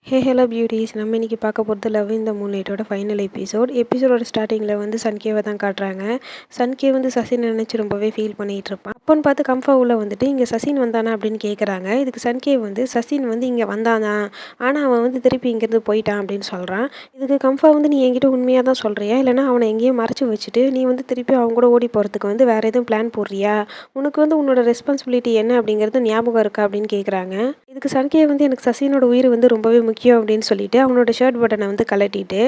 Hello beauties. நம்ம இன்னைக்கு பார்க்க போகிறது லவ் இன் த மூன்லைட்டோட ஃபைனல் எபிசோடோட ஸ்டார்டிங்கில் வந்து சன்கேவை தான் காட்டுறாங்க. சன்கே வந்து சசின் நினச்சி ரொம்பவே ஃபீல் பண்ணிகிட்டு இருப்பான். அப்போன்னு பார்த்து கம்ஃபா உள்ள வந்துட்டு இங்கே சசின் வந்தானா அப்படின்னு கேட்குறாங்க. இதுக்கு சன்கே வந்து சசின் வந்து இங்கே வந்தானா, ஆனால் அவன் வந்து திருப்பி இங்கேருந்து போயிட்டான் அப்படின்னு சொல்கிறான். இதுக்கு கம்ஃபா வந்து நீ என்கிட்ட உண்மையாக தான் சொல்கிறியா, இல்லைனா அவனை எங்கேயும் மறைச்சி வச்சுட்டு நீ வந்து திருப்பி அவங்க கூட ஓடி போகிறதுக்கு வந்து வேறு எதுவும் பிளான் போடுறியா, உனக்கு வந்து உன்னோட ரெஸ்பான்சிபிலிட்டி என்ன அப்படிங்கிறது ஞாபகம் இருக்கா அப்படின்னு கேட்குறாங்க. இதுக்கு சன்கே வந்து எனக்கு சசினோட உயிர் வந்து ரொம்பவே முக்கியம் அப்படின்னு சொல்லிட்டு அவனோட ஷர்ட் பட்டனை வந்து கழட்டிட்டு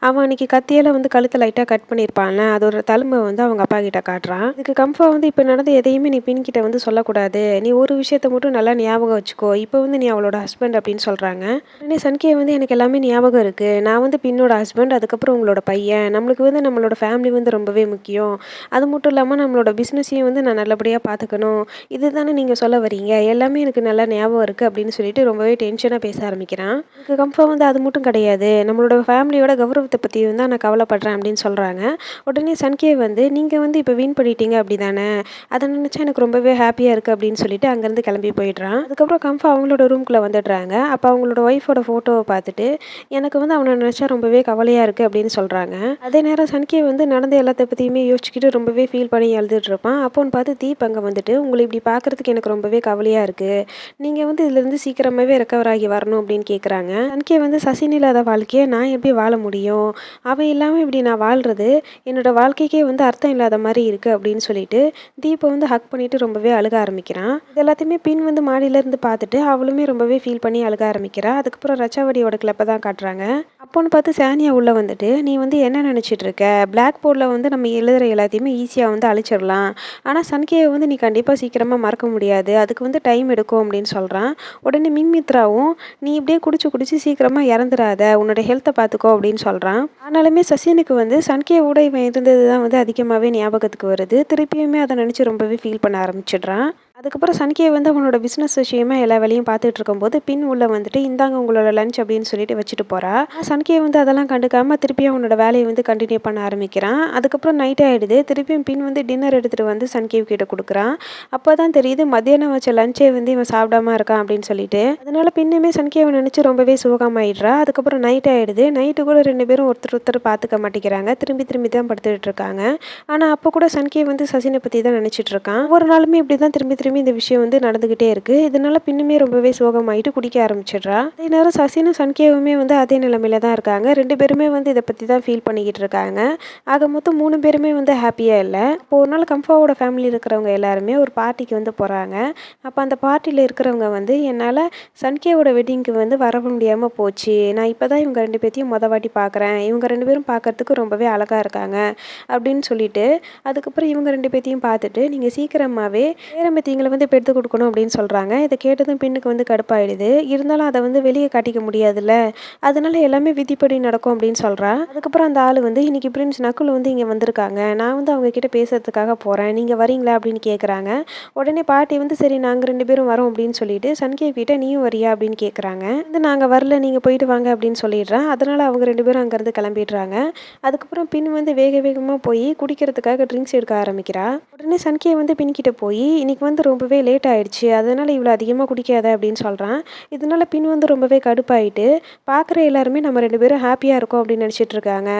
அவன் அன்னைக்கு கத்தியால் வந்து கழுத்தை லைட்டாக கட் பண்ணியிருப்பான்ல, அதோட தழும்பை வந்து அவங்க அப்பா கிட்ட காட்டுறான். இதுக்கு கம்ஃபா வந்து இப்போ நடந்த எதையுமே நீ பின் கிட்ட வந்து சொல்லக்கூடாது, நீ ஒரு விஷயத்த மட்டும் நல்லா ஞாபகம் வச்சுக்கோ, இப்போ வந்து நீ அவளோட ஹஸ்பண்ட் அப்படின்னு சொல்கிறாங்க. உடனே சன்கே வந்து எனக்கு எல்லாமே ஞாபகம் இருக்குது, நான் வந்து பின்னோட ஹஸ்பண்ட், அதுக்கப்புறம் உங்களோட பையன், நம்மளுக்கு வந்து நம்மளோட ஃபேமிலி வந்து ரொம்பவே முக்கியம், அது மட்டும் இல்லாமல் நம்மளோட பிஸ்னஸையும் வந்து நான் நல்லபடியாக பார்த்துக்கணும், இதுதானே நீங்கள் சொல்ல வரீங்க, எல்லாமே எனக்கு நல்லா ஞாபகம் இருக்குது அப்படின்னு சொல்லிட்டு ரொம்பவே டென்ஷனாக பேச ஆரம்பிக்கிறான். இதுக்கு கம்ஃபா வந்து அது மட்டும் கிடையாது, நம்மளோட ஃபேமிலியோட கௌரவத்தை பற்றியும் தான் நான் கவலைப்படுறேன் அப்படின்னு சொல்கிறாங்க. உடனே சன்கே வந்து நீங்கள் வந்து இப்போ வின் பண்ணிட்டீங்க அப்படி தானே, அதை நினச்சா எனக்கு ரொம்பவே ஹாப்பியாக இருக்குது அப்படின்னு சொல்லிட்டு அங்கேருந்து கிளம்பி போயிடுறான். அதுக்கப்புறம் கம்ஃபா அவங்களோட ரூம்குள்ளே வந்துடுறாங்க. அப்போ அவங்களோட ஒய்ஃபோட ஃபோட்டோவை பார்த்துட்டு எனக்கு வந்து அவனை நினச்சா ரொம்பவே கவலையாக இருக்குது அப்படின்னு சொல்கிறாங்க. அதே நேரம் சன்கே வந்து நடந்த எல்லாத்த பற்றியுமே யோசிச்சுக்கிட்டு ரொம்பவே ஃபீல் பண்ணி எழுதிட்டு இருப்பான். அப்போன்னு பார்த்து தீப் அங்கே வந்துட்டு உங்களை இப்படி பார்க்குறதுக்கு எனக்கு ரொம்பவே கவலையாக இருக்குது, நீங்கள் வந்து இதுலேருந்து சீக்கிரமாகவே ரெக்கவர் ஆகி வரணும் அப்படின்னு கேட்குறாங்க. தனக்கே வந்து சசின் இல்லாத வாழ்க்கையை நான் எப்படி வாழ முடியும், அவன் இல்லாமல் இப்படி நான் வாழ்கிறது என்னோட வாழ்க்கைக்கே வந்து அர்த்தம் இல்லாத மாதிரி இருக்குது அப்படின்னு சொல்லிட்டு தீபை வந்து ஹக் பண்ணிட்டு ரொம்பவே அழுக ஆரம்பிக்கிறான். இது எல்லாத்தையுமே பின் வந்து மாடியிலேருந்து பார்த்துட்டு அவளுமே ரொம்பவே ஃபீல் பண்ணி அழுக ஆரம்பிக்கிறா. அதுக்கப்புறம் ரச்சாவடியோட கிளப்பை தான் காட்டுறாங்க. அப்போன்னு பார்த்து சானியா உள்ளே வந்துட்டு நீ வந்து என்ன நினச்சிட்டு இருக்க, பிளாக் போர்டில் வந்து நம்ம எழுதுகிற எல்லாத்தையுமே ஈஸியாக வந்து அழிச்சிடலாம், ஆனால் சன்கேவை வந்து நீ கண்டிப்பாக சீக்கிரமாக மறக்க முடியாது, அதுக்கு வந்து டைம் எடுக்கும் அப்படின்னு சொல்கிறான். உடனே மித்ராவும் நீ இப்படியே குடிச்சு குடிச்சு சீக்கிரமாக இறந்துடாத, உன்னோட ஹெல்த்தை பார்த்துக்கோ அப்படின்னு சொல்கிறான். ஆனாலுமே சசினுக்கு வந்து சன்கேவோட இவன் இருந்தது தான் வந்து அதிகமாகவே ஞாபகத்துக்கு வருது. திருப்பியுமே அதை நினச்சி ரொம்பவே ஃபீல் பண்ண ஆரம்பிச்சிடுறான். அதுக்கப்புறம் சன்கே வந்து அவனோட பிஸ்னஸ் விஷயமா எல்லா வேலையும் பார்த்துட்டு இருக்கும்போது பின் உள்ள வந்துட்டு இந்தாங்க உங்களோட லஞ்ச் அப்படின்னு சொல்லிட்டு வச்சுட்டு போறா. சன்கே வந்து அதெல்லாம் கண்டுக்காம திருப்பியும் அவனோட வேலையை வந்து கண்டினியூ பண்ண ஆரம்பிக்கிறான். அதுக்கப்புறம் நைட் ஆகிடுது. திருப்பியும் பின் வந்து டின்னர் எடுத்துகிட்டு வந்து சன்கே கிட்ட கொடுக்குறான். அப்போ தான் தெரியுது மத்தியானம் வச்ச லஞ்சே வந்து இவன் சாப்பிடாம இருக்கான் அப்படின்னு சொல்லிட்டு. அதனால பின்னுமே சன்கேவை நினச்சி ரொம்பவே சுகமாயிடுறா. அதுக்கப்புறம் நைட் ஆகிடுது. நைட்டு கூட ரெண்டு பேரும் ஒருத்தர் ஒருத்தர் பார்த்துக்க மாட்டேங்கிறாங்க. திரும்பி திரும்பி தான் படுத்துட்டு இருக்காங்க. ஆனால் அப்போ கூட சன்கே வந்து சசினை பற்றி தான் நினச்சிட்டு இருக்கான். ஒரு நாளுமே இப்படி தான் திரும்பி திரும்பி இந்த விஷயம் வந்து நடந்துகிட்டே இருக்கு. இதனால பின்னுமே ரொம்பவே சோகமாயிட்டு குடிக்க ஆரம்பிச்சிடுறா. அதே நேரம் சசினும் சன்கேவுமே வந்து அதே நிலைமையில தான் இருக்காங்க. ரெண்டு பேருமே வந்து இதை பற்றி தான் ஃபீல் பண்ணிக்கிட்டு இருக்காங்க. ஆக மொத்தம் 3 பேருமே வந்து ஹாப்பியாக இல்லை. இப்போ ஒரு நாள் கம்ஃபாவோட ஃபேமிலி இருக்கிறவங்க எல்லாருமே ஒரு பார்ட்டிக்கு வந்து போகிறாங்க. அப்போ அந்த பார்ட்டியில் இருக்கிறவங்க வந்து என்னால் சன்கேவோட வெட்டிங்க்கு வந்து வர முடியாமல் போச்சு, நான் இப்போ தான் இவங்க 2 பேர்த்தையும் வாட்டி பார்க்குறேன், இவங்க 2 பேரும் பார்க்கறதுக்கு ரொம்பவே அழகாக இருக்காங்க அப்படின்னு சொல்லிட்டு அதுக்கப்புறம் இவங்க 2 பேர்த்தையும் பார்த்துட்டு நீங்கள் சீக்கிரமாகவே பேரம்பத்தியங்களை வந்து இப்போ எடுத்து கொடுக்கணும் அப்படின்னு சொல்கிறாங்க. இதை கேட்டதும் பின்னுக்கு வந்து கடுப்பாயிடுது. இருந்தாலும் அதை வந்து வெளியே காட்டிக்க முடியாதுல்ல, அதனால எல்லாமே விதிப்படி நடக்கும் அப்படின்னு சொல்கிறா. அதுக்கப்புறம் அந்த ஆள் வந்து இன்னைக்கு பிரின்ஸ் நக்குல் வந்து இங்கே வந்திருக்காங்க, நான் வந்து அவங்க கிட்ட பேசுறதுக்காக போகிறேன், நீங்கள் வரீங்களா அப்படின்னு கேட்குறாங்க. உடனே பாட்டி வந்து சரி நாங்கள் 2 பேரும் வரோம் அப்படின்னு சொல்லிட்டு சன்கே கிட்ட நீயும் வரியா அப்படின்னு கேட்குறாங்க. வந்து நாங்கள் வரல, நீங்கள் போயிட்டு வாங்க அப்படின்னு சொல்லிடுறேன். அதனால அவங்க 2 பேரும் அங்கேருந்து கிளம்பிடுறாங்க. அதுக்கப்புறம் பின் வந்து வேக வேகமாக போய் குடிக்கிறதுக்காக ட்ரிங்க்ஸ் எடுக்க ஆரம்பிக்கிறா. உடனே சன்கே வந்து பின்கிட்ட போய் இன்னைக்கு வந்து ரொம்பவே லேட் ஆயிடுச்சு, அதனால இவ்வளோ அதிகமாக குடிக்காத அப்படின்னு சொல்கிறான். இதனால பின் வந்து ரொம்பவே கடுப்பாயிட்டு பார்க்குற எல்லாருமே நம்ம 2 பேரும் ஹாப்பியாக இருக்கோம் அப்படின்னு நினச்சிட்டு இருக்காங்க,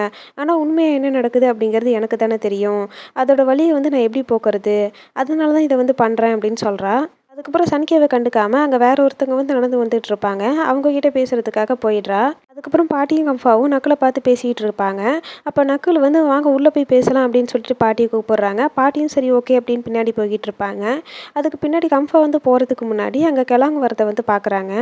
ஆனால் உண்மையாக என்ன நடக்குது அப்படிங்கிறது எனக்கு தானே தெரியும், அதோட வழியை வந்து நான் எப்படி போக்குறது, அதனால தான் இதை வந்து பண்ணுறேன் அப்படின்னு சொல்கிறா. அதுக்கப்புறம் சன்கேவை கண்டுக்காமல் அங்கே வேற ஒருத்தவங்க வந்து நடந்து வந்துட்டு இருப்பாங்க, அவங்கக்கிட்ட பேசுகிறதுக்காக போயிடுறா. அதுக்கப்புறம் பாட்டியும் கம்ஃபாவும் நக்குலை பார்த்து பேசிகிட்டு இருப்பாங்க. அப்போ நக்குல் வந்து வாங்க உள்ளே போய் பேசலாம் அப்படின்னு சொல்லிட்டு பாட்டியை கூப்பிடுறாங்க. பாட்டியும் சரி ஓகே அப்படின்னு பின்னாடி போய்கிட்டு இருப்பாங்க. அதுக்கு பின்னாடி கம்ஃபா வந்து போகிறதுக்கு முன்னாடி அங்கே கிழங்கு வரதை வந்து பார்க்குறாங்க.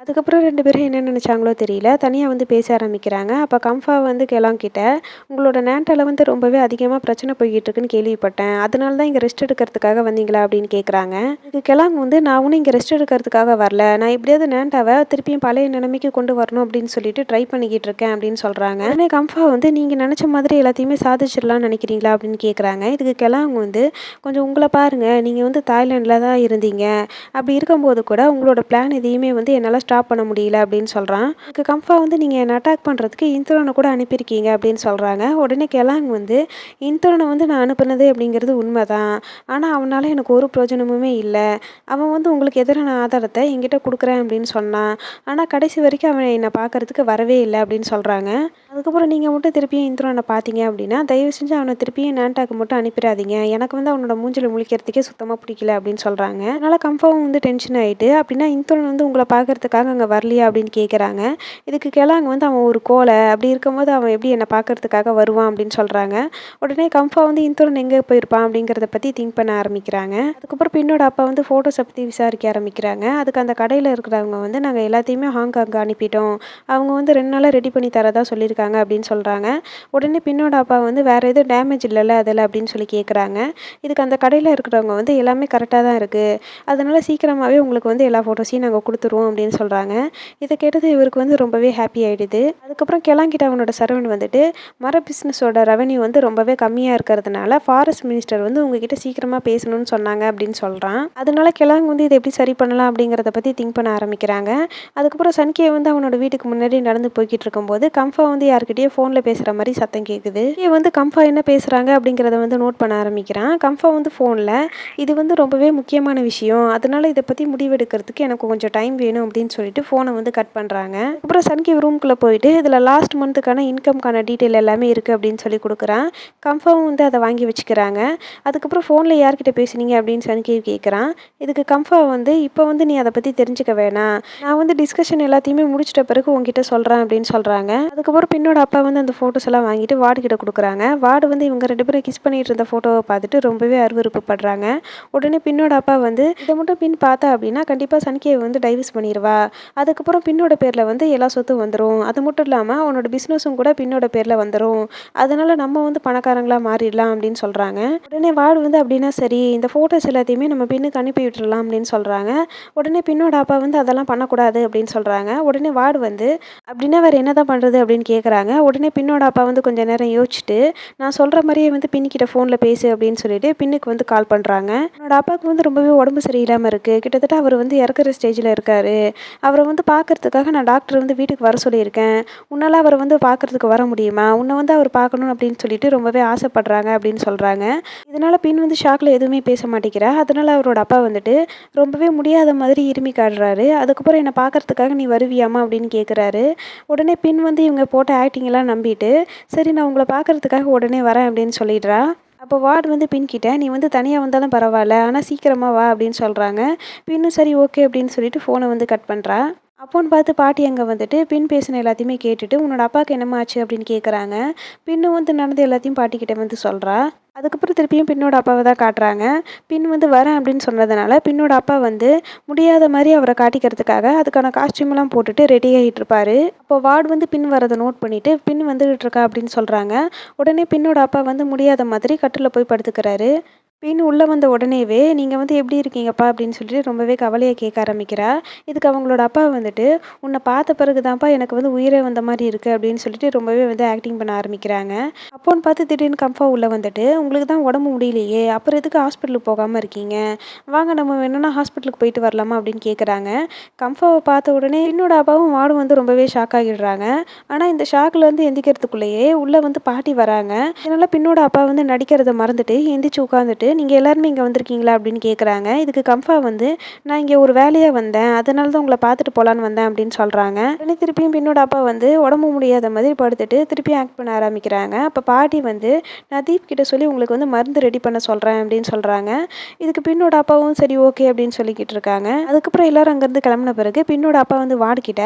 அதுக்கப்புறம் 2 பேரும் என்ன நினச்சாங்களோ தெரியல, தனியாக வந்து பேச ஆரம்பிக்கிறாங்க. அப்போ கம்ஃபா வந்து கிட்ட உங்களோட நேண்டால வந்து ரொம்பவே அதிகமாக பிரச்சனை போய்கிட்டு இருக்குன்னு கேள்விப்பட்டேன், அதனால தான் இங்கே ரெஸ்ட் எடுக்கிறதுக்காக வந்தீங்களா அப்படின்னு கேட்குறாங்க. இதுக்கு கிழங்கு வந்து நான் ஒன்றும் இங்கே ரெஸ்ட் எடுக்கிறதுக்காக வரல, நான் எப்படியாவது நேண்டாவை திருப்பியும் பழைய நிலைமைக்கு கொண்டு வரணும் அப்படின்னு சொல்லிட்டு ட்ரை பண்ணிக்கிட்டு இருக்கேன் அப்படின்னு சொல்கிறாங்க. உடனே கம்ஃபா வந்து நீங்கள் நினச்ச மாதிரி எல்லாத்தையுமே சாதிச்சிடலாம்னு நினைக்கிறீங்களா அப்படின்னு கேட்குறாங்க. இதுக்கு கிழங்கு வந்து கொஞ்சம் உங்களை பாருங்கள், நீங்கள் வந்து தாய்லாண்டில் தான் இருந்தீங்க, அப்படி இருக்கும்போது கூட உங்களோட பிளான் எதையுமே வந்து என்னால் ஸ்டாப் பண்ண முடியல அப்படின்னு சொல்கிறான். அதுக்கு கம்ஃபா வந்து நீங்கள் என்னை அட்டாக் பண்ணுறதுக்கு இந்துரனை கூட அனுப்பியிருக்கீங்க அப்படின்னு சொல்கிறாங்க. உடனே கெலாங் வந்து இந்துரனை வந்து நான் அனுப்புனது அப்படிங்கிறது உண்மைதான். ஆனால் அவனால் எனக்கு ஒரு பிரயோஜனமுமே இல்லை. அவன் வந்து உங்களுக்கு எதிரான ஆதாரத்தை என்கிட்ட கொடுக்குறேன் அப்படின்னு சொன்னான். ஆனால் கடைசி வரைக்கும் அவன் என்னை பார்க்கறதுக்கு வரவே இல்லை அப்படின்னு சொல்கிறாங்க. அதுக்கப்புறம் நீங்கள் மட்டும் திருப்பியும் இந்துரனை பார்த்தீங்க அப்படின்னா தயவு செஞ்சு அவனை திருப்பியும் நேன்டாக்கு மட்டும் அனுப்பிடாதீங்க. எனக்கு வந்து அவனோட மூஞ்சில முழிக்கிறதுக்கே சுத்தமாக பிடிக்கல அப்படின்னு சொல்கிறாங்க. அதனால் கம்ஃபாவும் வந்து டென்ஷன் ஆகிட்டு அப்படின்னா இந்துரன் வந்து உங்களை பார்க்கறதுக்காக அங்கே வரலையா அப்படின்னு கேட்குறாங்க. இதுக்கு கெலாங் வந்து அவன் ஒரு கோலை, அப்படி இருக்கும்போது அவன் எப்படி என்னை பார்க்கறதுக்காக வருவான் அப்படின்னு சொல்கிறாங்க. உடனே கம்ஃபா வந்து இந்துரன் எங்கே போயிருப்பான் அப்படிங்கிறத பற்றி திங்க் பண்ண ஆரம்பிக்கிறாங்க. அதுக்கப்புறம் பின்னோட அப்பா வந்து ஃபோட்டோஸை பற்றி விசாரிக்க ஆரம்பிக்கிறாங்க. அதுக்கு அந்த கடையில் இருக்கிறவங்க வந்து நாங்கள் எல்லாத்தையுமே ஹாங்காங் அனுப்பிட்டோம். அவங்க வந்து 2 நாளாக ரெடி பண்ணி தரதா சொல்லியிருக்காங்க அப்படின்னு சொல்கிறாங்க. உடனே பின்னோட அப்பா வந்து வேறு எதுவும் டேமேஜ் இல்லைல்ல அதில் அப்படின்னு சொல்லி கேட்குறாங்க. இதுக்கு அந்த கடையில் இருக்கிறவங்க வந்து எல்லாமே கரெக்டாக தான் இருக்குது. அதனால் சீக்கிரமாகவே உங்களுக்கு வந்து எல்லா ஃபோட்டோஸையும் நாங்கள் கொடுத்துருவோம் அப்படின்னு சொல்கிறாங்க. இதை கேட்டது இவருக்கு வந்து ரொம்பவே ஹாப்பி ஆகிடுது. அதுக்கப்புறம் கிளங்கிட்ட அவனோட சரவணன் வந்துட்டு மர பிஸ்னஸோட ரெவன்யூ வந்து ரொம்பவே கம்மியாக இருக்கிறதுனால ஃபாரஸ்ட் மினிஸ்டர் வந்து உங்ககிட்ட சீக்கிரமாக பேசணும்னு சொன்னாங்க அப்படின்னு சொல்கிறான். அதனால கிளங் வந்து இதை எப்படி சரி பண்ணலாம் அப்படிங்கிறத பற்றி திங்க் பண்ண ஆரம்பிக்கிறாங்க. அதுக்கப்புறம் சன்கே வந்து அவனோட வீட்டுக்கு முன்னாடி நடந்து போய்கிட்டு இருக்கும்போது கம்ஃபா வந்து யார்கிட்டயோ ஃபோனில் பேசுகிற மாதிரி சத்தம் கேட்குது. வந்து கம்ஃபா என்ன பேசுகிறாங்க அப்படிங்கிறத வந்து நோட் பண்ண ஆரம்பிக்கிறான். கம்ஃபா வந்து ஃபோனில் இது வந்து ரொம்பவே முக்கியமான விஷயம், அதனால இதை பற்றி முடிவெடுக்கிறதுக்கு எனக்கு கொஞ்சம் டைம் வேணும் அப்படின்னு சொல்லிட்டு ஃபோனை வந்து கட் பண்ணுறாங்க. அப்புறம் சன்கே ரூம்குள்ளே போயிட்டு இதில் லாஸ்ட் மந்த்துக்கான இன்கம்க்கான டீட்டெயில் எல்லாமே இருக்குது அப்படின்னு சொல்லி கொடுக்குறான். கம்ஃபாவும் வந்து அதை வாங்கி வச்சுக்கிறாங்க. அதுக்கப்புறம் ஃபோனில் யார்கிட்ட பேசுனீங்க அப்படின்னு சன்கே கேட்குறான். இதுக்கு கம்ஃபா வந்து இப்போ வந்து நீ அதை பற்றி தெரிஞ்சுக்க வேணாம், நான் வந்து டிஸ்கஷன் எல்லாத்தையுமே முடிச்சிட்ட பிறகு உங்ககிட்ட சொல்கிறேன் அப்படின்னு சொல்கிறாங்க. அதுக்கப்புறம் பின்னோட அப்பா வந்து அந்த ஃபோட்டோஸ் எல்லாம் வாங்கிட்டு வார்டு கிட்ட கொடுக்குறாங்க. வார்டு வந்து இவங்க 2 பேரும் கிஸ் பண்ணிட்டு இருந்த ஃபோட்டோவை பார்த்துட்டு ரொம்பவே அருவருப்பு படுறாங்க. உடனே பின்னோட அப்பா வந்து இதை மட்டும் பின் பார்த்தா அப்படின்னா கண்டிப்பாக சன்கேவை வந்து டைவர்ஸ் பண்ணிடுவா. அதுக்கப்புறம் பின்னோட பேரில் வந்து எல்லா சொத்தும் வந்துடும். அது மட்டும் இல்லாமல் அவனோட பிஸ்னஸும் கூட பின்னோட பேரில் வந்துடும். அதனால நம்ம வந்து பணக்காரங்களா மாறிடலாம் அப்படின்னு சொல்கிறாங்க. உடனே வார்டு வந்து அப்படின்னா சரி, இந்த ஃபோட்டோஸ் எல்லாத்தையுமே நம்ம பின்னுக்கு அனுப்பி விட்டுறலாம் அப்படின்னு சொல்கிறாங்க. உடனே பின்னோட அப்பா வந்து அதெல்லாம் பண்ணக்கூடாது அப்படின்னு சொல்கிறாங்க. உடனே வார்டு வந்து அப்படின்னா வேறு என்ன தான் பண்ணுறது அப்படின்னு கேட்குறாங்க. உடனே பின்னோட அப்பா வந்து கொஞ்சம் நேரம் யோசிச்சுட்டு நான் சொல்கிற மாதிரியே வந்து பின்னிக்கிட்ட ஃபோனில் பேசு அப்படின்னு சொல்லிட்டு பின்னுக்கு வந்து கால் பண்ணுறாங்க. என்னோட அப்பாவுக்கு வந்து ரொம்பவே உடம்பு சரியில்லாமல் இருக்குது. கிட்டத்தட்ட அவர் வந்து இறக்குற ஸ்டேஜில் இருக்கார். அவரை வந்து பார்க்கறதுக்காக நான் டாக்டர் வந்து வீட்டுக்கு வர சொல்லியிருக்கேன். உன்னால் அவரை வந்து பார்க்கறதுக்கு வர முடியுமா? உன்னை வந்து அவர் பார்க்கணும் அப்படின்னு சொல்லிட்டு ரொம்பவே ஆசைப்படுறாங்க அப்படின்னு சொல்கிறாங்க. இதனால் பின் வந்து ஷாக்கில் எதுவுமே பேச மாட்டேங்கிறா. அதனால் அவரோட அப்பா வந்துட்டு ரொம்பவே முடியாத மாதிரி இருமி காடுறாரு. அதுக்கப்புறம் என்னை பார்க்கறதுக்காக நீ வருவியாமா அப்படின்னு கேட்குறாரு. உடனே பின் வந்து இவங்க போட்ட ஆக்டிங் எல்லாம் நம்பிட்டு சரி நான் உங்களை பார்க்கறதுக்காக உடனே வரேன் அப்படின்னு சொல்லிடுறா. அப்போ வார்டு வந்து பின்கிட்ட நீ வந்து தனியாக வந்தாலும் பரவாயில்ல, ஆனால் சீக்கிரமாக வா அப்படின்னு சொல்கிறாங்க. பின்னும் சரி ஓகே அப்படின்னு சொல்லிட்டு ஃபோனை வந்து கட் பண்ணுறா. அப்போன்னு பார்த்து பாட்டி அங்கே வந்துட்டு பின் பேசின எல்லாத்தையுமே கேட்டுட்டு உன்னோட அப்பாவுக்கு என்னம்மா ஆச்சு அப்படின்னு கேட்குறாங்க. பின்னும் வந்து நடந்து எல்லாத்தையும் பாட்டிக்கிட்ட வந்து சொல்கிறா. அதுக்கப்புறம் திருப்பியும் பின்னோட அப்பாவை தான் காட்டுறாங்க. பின் வந்து வரேன் அப்படின்னு சொன்னதுனால பின்னோட அப்பா வந்து முடியாத மாதிரி அவரை காட்டிக்கிறதுக்காக அதுக்கான காஸ்டியூம்லாம் போட்டுட்டு ரெடி ஆகிட்டு இருப்பாரு. அப்போ வார்டு வந்து பின் வரதை நோட் பண்ணிட்டு பின் வந்துகிட்டு இருக்கா அப்படின்னு சொல்கிறாங்க. உடனே பின்னோட அப்பா வந்து முடியாத மாதிரி கட்டில் போய் படுத்துக்கிறாரு. பின் உள்ளே வந்த உடனேவே நீங்கள் வந்து எப்படி இருக்கீங்கப்பா அப்படின்னு சொல்லிட்டு ரொம்பவே கவலையை கேட்க ஆரம்பிக்கிறா. இதுக்கு அவங்களோட அப்பா வந்துட்டு உன்னை பார்த்த பிறகு தான்ப்பா எனக்கு வந்து உயிரே வந்த மாதிரி இருக்குது அப்படின்னு சொல்லிட்டு ரொம்பவே வந்து ஆக்டிங் பண்ண ஆரம்பிக்கிறாங்க. அப்போன்னு பார்த்து திடீர்னு கம்ஃபா உள்ளே வந்துட்டு உங்களுக்கு தான் உடம்பு முடியலையே, அப்புறம் எதுக்கு ஹாஸ்பிட்டலுக்கு போகாமல் இருக்கீங்க, வாங்க நம்ம வேணும்னா ஹாஸ்பிட்டலுக்கு போயிட்டு வரலாமா அப்படின்னு கேட்குறாங்க. கம்ஃபாவை பார்த்த உடனே என்னோட அப்பாவும் வாடும் வந்து ரொம்பவே ஷாக் ஆகிடுறாங்க. ஆனால் இந்த ஷாக்கில் வந்து எந்திக்கிறதுக்குள்ளேயே உள்ளே வந்து பாட்டி வராங்க. இதனால் பின்னோட அப்பா வந்து நடிக்கிறத மறந்துட்டு எந்திரிச்சு உட்காந்துட்டு நீங்கள் எல்லாருமே இங்கே வந்திருக்கீங்களா அப்படின்னு கேட்குறாங்க. இதுக்கு கம்ஃபா வந்து நான் இங்கே ஒரு வேலையாக வந்தேன், அதனால தான் உங்களை பார்த்துட்டு போகலான்னு வந்தேன் அப்படின்னு சொல்கிறாங்க. உடனே திருப்பியும் பின்னோட அப்பா வந்து உடம்பு முடியாத மாதிரி படுத்துட்டு திருப்பியும் ஆக்ட் பண்ண ஆரம்பிக்கிறாங்க. அப்போ பாட்டி வந்து நான் தீப் கிட்ட சொல்லி உங்களுக்கு வந்து மருந்து ரெடி பண்ண சொல்கிறேன் அப்படின்னு சொல்கிறாங்க. இதுக்கு பின்னோட அப்பாவும் சரி ஓகே அப்படின்னு சொல்லிக்கிட்டு இருக்காங்க. அதுக்கப்புறம் எல்லாரும் அங்கேருந்து கிளம்புன பிறகு பின்னோட அப்பா வந்து வார்டுகிட்ட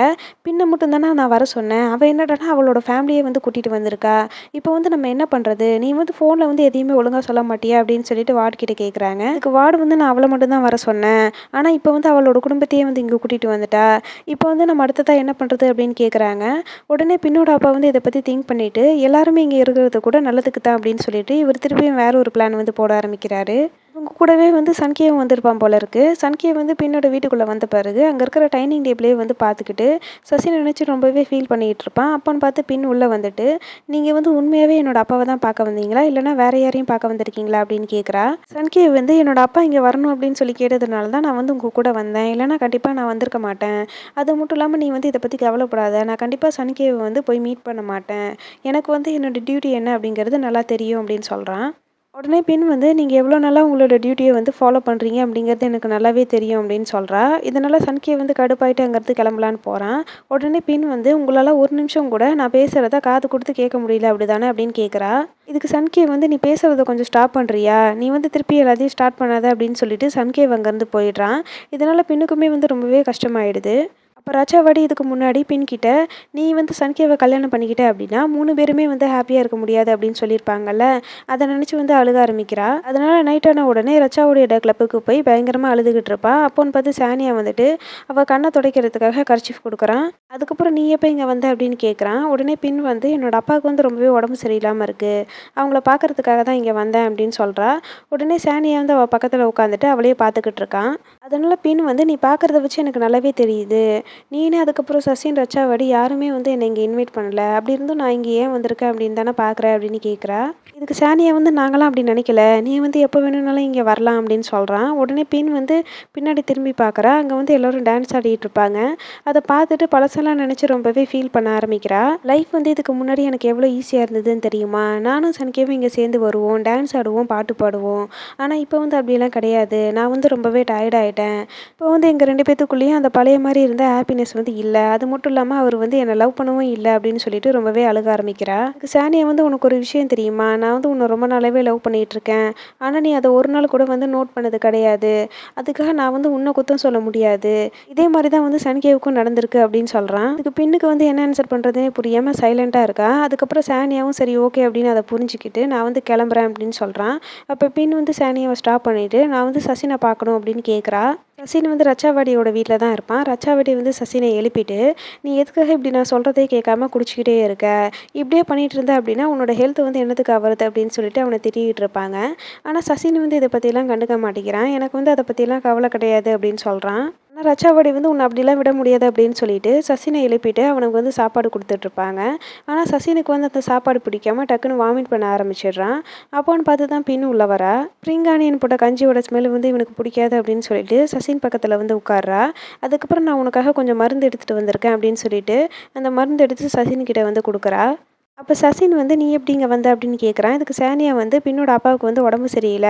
பின்னை மட்டும் தானே நான் வர சொன்னேன், அவள் என்னடானா அவளோட ஃபேமிலியை வந்து கூட்டிகிட்டு வந்திருக்கா, இப்போ வந்து நம்ம என்ன பண்ணுறது, நீ வந்து ஃபோனில் வந்து எதையுமே ஒழுங்காக சொல்ல மாட்டியா அப்படின்னு சொல்லிட்டு வார்டுகிட்ட கேட்குறாங்க. இதுக்கு வார்டு வந்து நான் அவளை மட்டும் தான் வர சொன்னேன், ஆனால் இப்போ வந்து அவளோட குடும்பத்தையே வந்து இங்கே கூட்டிகிட்டு வந்துட்டா, இப்போ வந்து நம்ம அடுத்ததாக என்ன பண்ணுறது அப்படின்னு கேட்குறாங்க. உடனே பின்னோட அப்பா வந்து இதை பற்றி திங்க் பண்ணிவிட்டு எல்லாருமே இங்கே இருக்கிறது கூட நல்லதுக்கு தான் அப்படின்னு சொல்லிட்டு இவர் திருப்பியும் வேற ஒரு பிளான் வந்து போட ஆரம்பிக்கிறாரு. இவங்க கூடவே வந்து சன்கேவும் வந்திருப்பான் போல இருக்கு. சன்கே வந்து பின்னோட வீட்டுக்குள்ள வந்த பிறகு, அங்க இருக்கிற டைனிங் டேபிளே வந்து பார்த்துக்கிட்டு, சசின நினைச்சு ரொம்பவே ஃபீல் பண்ணிட்டு இருப்பான். அப்பன்னு பார்த்து பின் உள்ள வந்துட்டு, "நீங்க வந்து உண்மையாவே என்னோட அப்பாவ தான் பார்க்க வந்தீங்களா? இல்லன்னா வேற யாரையும் பார்க்க வந்திருக்கீங்களா?" அப்படின்னு கேட்குறா. சன்கே வந்து, "என்னோட அப்பா இங்க வரணும் அப்படின்னு சொல்லி கேட்டதுனால தான் நான் வந்து உங்க கூட வந்தேன். இல்லன்னா கண்டிப்பா நான் வந்திருக்க மாட்டேன். அது மட்டும் இல்லாம நீ வந்து இத பத்தி கவலைப்படாத. நான் கண்டிப்பா சன்கேவ வந்து போய் மீட் பண்ண மாட்டேன். எனக்கு வந்து என்னோட டியூட்டி என்ன அப்படிங்கிறது நல்லா தெரியும்" அப்படின்னு சொல்றான். உடனே பின் வந்து, "நீங்க எவ்வளோ நாளா உங்களோட டியூட்டிய வந்து ஃபாலோ பண்றீங்க அப்படிங்கிறது எனக்கு நல்லாவே தெரியும்" அப்படின்னு சொல்றா. இதனால சன்கே வந்து கடுப்பாயிட்டு அங்கேருந்து கிளம்பலான்னு போறான். உடனே பின் வந்து, "உங்களால ஒரு நிமிஷம் கூட நான் பேசுறத காது குடுத்து கேட்க முடியல அப்படிதானே?" அப்படின்னு கேட்குறா. இதுக்கு சன்கே வந்து, "நீ பேசுறத கொஞ்சம் ஸ்டாப் பண்றியா? நீ வந்து திருப்பி எல்லாத்தையும் ஸ்டார்ட் பண்ணாத" அப்படின்னு சொல்லிட்டு சன்கேவ் அங்கேருந்து போயிடுறான். இதனால பின்னுக்குமே வந்து ரொம்பவே கஷ்டமாயிடுது. அப்ப ரச்சாவாடி இதுக்கு முன்னாடி பின்கிட்ட, "நீ வந்து சன்கேவ கல்யாணம் பண்ணிக்கிட்ட அப்படின்னா, 3 பேருமே வந்து ஹேப்பியா இருக்க முடியாது" அப்படின்னு சொல்லியிருப்பாங்கல்ல. அத நினைச்சு வந்து அழுக ஆரம்பிக்கிறா. அதனால நைட் ஆன உடனே ரச்சாவோட கிளப்புக்கு போய் பயங்கரமா அழுதுகிட்டு இருப்பா. அப்போன்னு பார்த்து சானியா வந்துட்டு, அவ கண்ண துடைக்கிறதுக்காக கர்ச்சீஃப் குடுக்குறான். அதுக்கப்புறம், "நீ எப்ப இங்க வந்த?" அப்படின்னு கேட்குறான். உடனே பின் வந்து, "என்னோட அப்பாவுக்கு வந்து ரொம்பவே உடம்பு சரியில்லாம இருக்கு. அவங்கள பார்க்கறதுக்காக தான் இங்க வந்தேன்" அப்படின்னு சொல்றா. உடனே சானியா வந்து அவ பக்கத்துல உட்காந்துட்டு அவளையே பார்த்துக்கிட்டு இருக்கான். அதனால பின் வந்து, "நீ பார்க்கறத வச்சு எனக்கு நல்லாவே தெரியுது. நீனு அதுக்கப்புறம் சசின், ரச்சாவாடி யாருமே வந்து என்னை இங்க இன்வைட் பண்ணல. அப்படி இருந்தும் நான் இங்க ஏன் வந்திருக்கேன் அப்படின்னு தானே பார்க்குற" அப்படின்னு கேட்குறா. இதுக்கு சானியா வந்து, "நாங்கலாம் அப்படி நினைக்கல. நீ வந்து எப்போ வேணும்னாலும் இங்க வரலாம்" அப்படின்னு சொல்றான். உடனே பின் வந்து பின்னாடி திரும்பி பார்க்குறா. அங்க வந்து எல்லாரும் டான்ஸ் ஆடிட்டு இருப்பாங்க. அத பார்த்துட்டு பழசெல்லாம் நினைச்சு ரொம்பவே ஃபீல் பண்ண ஆரம்பிக்கிறா. லைஃப் வந்து இதுக்கு முன்னாடி எனக்கு எவ்வளோ ஈஸியா இருந்ததுன்னு தெரியுமா? நானும் சன்கேவும் இங்க சேர்ந்து வருவோம், டான்ஸ் ஆடுவோம், பாட்டு பாடுவோம். ஆனா இப்போ வந்து அப்படியெல்லாம் கிடையாது. நான் வந்து ரொம்பவே டயர்ட் ஆயிட்டேன். இப்போ வந்து எங்க 2 பேத்துக்குள்ளேயும் அந்த பழைய மாரி இருந்த ஹாப்பினஸ் வந்து இல்ல. அது மட்டும் இல்லாம அவர் வந்து என்ன லவ் பண்ணவும் இல்ல அப்படின்னு சொல்லிட்டு ரொம்பவே அழுக ஆரம்பிக்கிறா. அதுக்கு சானியா வந்து, "உனக்கு ஒரு விஷயம் தெரியுமா? நான் வந்து உன்ன ரொம்ப நாளாவே லவ் பண்ணிட்டு இருக்கேன். ஆனா நீ அத ஒரு நாள் கூட வந்து நோட் பண்ணது கிடையாது. அதுக்காக நான் வந்து உன்ன குத்தம் சொல்ல முடியாது. இதே மாரி தான் வந்து சன்கேவுக்கும் நடந்திருக்கு" அப்படின்னு சொல்றான். இதுக்கு பின்னுக்கு வந்து என்ன ஆன்சர் பண்றதுன்னே புரியாம சைலண்ட்டா இருக்கா. அதுக்கப்புறம் சானியாவும் சரி ஓகே அப்படின்னு அத புரிஞ்சுக்கிட்டு, "நான் வந்து கிளம்புறேன்" அப்படின்னு சொல்றான். அப்ப பின் வந்து சானியாவ ஸ்டாப் பண்ணிட்டு, "நான் வந்து சசின பார்க்கணும்" அப்படின்னு கேட்குறா. சசின் வந்து ரச்சாவாடியோட வீட்ல தான் இருப்பான். ரச்சாவாடி வந்து சசினை எழுப்பிட்டு, "நீ எதுக்காக இப்படி நான் சொல்றதே கேட்காம குடிச்சுக்கிட்டே இருக்க? இப்படியே பண்ணிட்டு இருந்த அப்படின்னா, உன்னோட ஹெல்த் வந்து என்னத்துக்கு ஆவறது?" அப்படின்னு சொல்லிட்டு அவன திட்டிக்கிட்டு இருப்பாங்க. ஆனா சசின் வந்து இத பத்திலாம் கண்டுக்க மாட்டேங்கிறான். "எனக்கு வந்து அத பத்திலாம் கவல கிடையாது" அப்படின்னு சொல்றான். ஆனா ரச்சாவாடி வந்து, "உன்ன அப்படிலாம் விட முடியாது" அப்படின்னு சொல்லிட்டு சசினை எழுப்பிட்டு அவனுக்கு வந்து சாப்பாடு குடுத்துட்ருப்பாங்க. ஆனா சசினுக்கு வந்து அந்த சாப்பாடு பிடிக்காம டக்குன்னு வாமிட் பண்ண ஆரம்பிச்சிடுறான். அப்போன்னு பார்த்து தான் பின் உள்ள வரா. ஸ்ப்ரிங் ஆனியன் போட்ட கஞ்சியோட ஸ்மெல் வந்து இவனுக்கு பிடிக்காது அப்படின்னு சொல்லிட்டு சசின் பக்கத்துல வந்து உட்கார்றா. அதுக்கப்புறம், "நான் உனக்காக கொஞ்சம் மருந்து எடுத்துட்டு வந்திருக்கேன்" அப்படின்னு சொல்லிட்டு அந்த மருந்து எடுத்து சசின் கிட்ட வந்து குடுக்குறா. அப்ப சசின் வந்து, "நீ எப்படி இங்க வந்த?" அப்படின்னு கேட்குறான். இதுக்கு சானியா வந்து, "பின்னோட அப்பாவுக்கு வந்து உடம்பு சரியில்ல.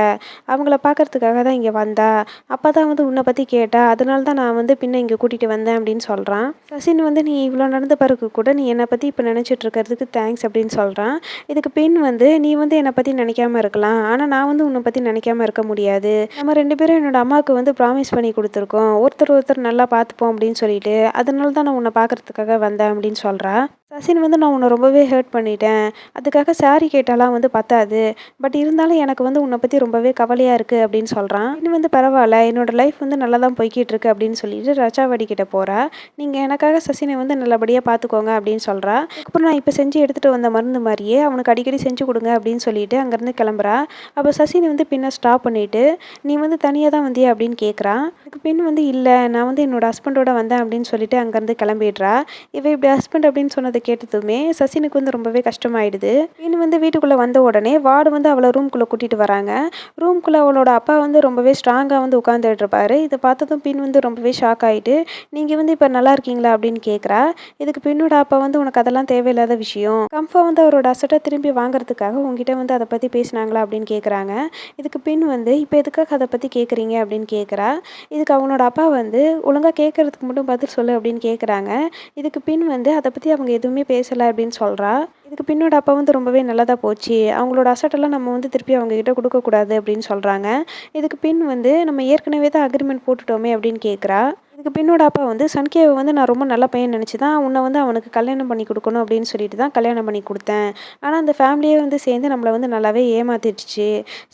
அவங்கள பார்க்கறதுக்காக தான் இங்க வந்தா. அப்ப தான் வந்து உன்ன பத்தி கேட்டா. அதனால தான் நான் வந்து பின்ன இங்க கூட்டிட்டு வந்தேன்" அப்படின்னு சொல்றான். சசின் வந்து, "நீ இவ்வளோ நடந்த பிறகு கூட நீ என்ன பத்தி இப்ப நினைச்சிட்டு இருக்கிறதுக்கு தேங்க்ஸ்" அப்படின்னு சொல்றான். இதுக்கு பின் வந்து, "நீ வந்து என்ன பத்தி நினைக்காம இருக்கலாம். ஆனா நான் வந்து உன்ன பத்தி நினைக்காம இருக்க முடியாது. நம்ம 2 பேரும் என்னோட அம்மாவுக்கு வந்து ப்ராமிஸ் பண்ணி குடுத்துருக்கோம். ஒருத்தர் ஒருத்தர் நல்லா பார்த்துப்போம் அப்படின்னு சொல்லிட்டு. அதனால தான் நான் உன்ன பார்க்கறதுக்காக வந்தேன்" அப்படின்னு சொல்றா. சசின் வந்து, "நான் உன்ன ரொம்பவே ஹர்ட் பண்ணிட்டேன். அதுக்காக சாரி கேட்டாலாம் வந்து பத்தாது. பட் இருந்தாலும் எனக்கு வந்து உன்ன பத்தி ரொம்பவே கவலையா இருக்கு" அப்படின்னு சொல்றான். பின் வந்து, "பரவால்ல. என்னோட லைஃப் வந்து நல்லா தான் போய்க்கிட்டு இருக்கு" அப்படின்னு சொல்லிட்டு ரச்சாவாடி கிட்ட போறா. "நீங்க எனக்காக சசினை வந்து நல்லபடியா பார்த்துக்கோங்க" அப்படின்னு சொல்றா. அதுக்கப்புறம், "நான் இப்ப செஞ்சு எடுத்துட்டு வந்த மருந்து மாரியே அவனுக்கு அடிக்கடி செஞ்சு குடுங்க" அப்படின்னு சொல்லிட்டு அங்கேருந்து கிளம்புறா. அப்ப சசின் வந்து பின்ன ஸ்டாப் பண்ணிட்டு, "நீ வந்து தனியா தான் வந்தியா?" அப்படின்னு கேட்குறான். அதுக்கு பின் வந்து, "இல்ல. நான் வந்து என்னோட ஹஸ்பண்டோட வந்தேன்" அப்படின்னு சொல்லிட்டு அங்கேருந்து கிளம்பிடுறா. இவ இப்படி ஹஸ்பண்ட் அப்படின்னு சொன்னத கேட்டதுமே சசினுக்கு வந்து ரொம்பவே கஷ்டமாயிடுது. பின் வந்து வீட்டுக்குள்ள வந்த உடனே வார்டு வந்து அவள ரூம்குள்ள கூட்டிட்டு வராங்க. ரூம்குள்ள அவளோட அப்பா வந்து ரொம்பவே ஸ்ட்ராங்கா வந்து உட்கார்ந்துட்டு இருப்பாரு. இத பார்த்ததும் பின் வந்து ரொம்பவே ஷாக் ஆயிட்டு, "நீங்க வந்து இப்ப நல்லா இருக்கீங்களா?" அப்படின்னு கேட்குறா. இதுக்கு பின்னோட அப்பா வந்து, "உனக்கு அதெல்லாம் தேவையில்லாத விஷயம். கம்ஃபா வந்து அவரோட அசட்ட திரும்பி வாங்குறதுக்காக உன்கிட்ட வந்து அத பத்தி பேசினாங்களா?" அப்படின்னு கேட்குறாங்க. இதுக்கு பின் வந்து, "இப்ப எதுக்காக அத பத்தி கேட்குறீங்க?" அப்படின்னு கேட்குறா. இதுக்கு அவனோட அப்பா வந்து, "ஒழுங்கா கேட்கறதுக்கு மட்டும் பதில் சொல்லு" அப்படின்னு கேட்குறாங்க. இதுக்கு பின் வந்து, "அத பத்தி அவங்க எதுவுமே பேசல" அப்படின்னு சொல்றா. இதுக்கு பின்னோட அப்பா வந்து, "ரொம்பவே நல்லதா போச்சு. அவங்களோட அசட்டெல்லாம் நம்ம வந்து திருப்பி அவங்க கிட்ட குடுக்கக்கூடாது" அப்படின்னு சொல்றாங்க. இதுக்கு பின் வந்து, "நம்ம ஏற்கனவே தான் அக்ரீமெண்ட் போட்டுட்டோமே" அப்படின்னு கேட்குறா. இதுக்கு பின்னோட அப்பா வந்து, "சன்கேவ வந்து நான் ரொம்ப நல்ல பையன்னு நெனச்சு தான் உன்ன வந்து அவனுக்கு கல்யாணம் பண்ணி குடுக்கணும் அப்படின்னு சொல்லிட்டு தான் கல்யாணம் பண்ணி குடுத்தேன். ஆனா அந்த ஃபேமிலியே வந்து சேர்ந்து நம்மள வந்து நல்லாவே ஏமாத்திடுச்சு.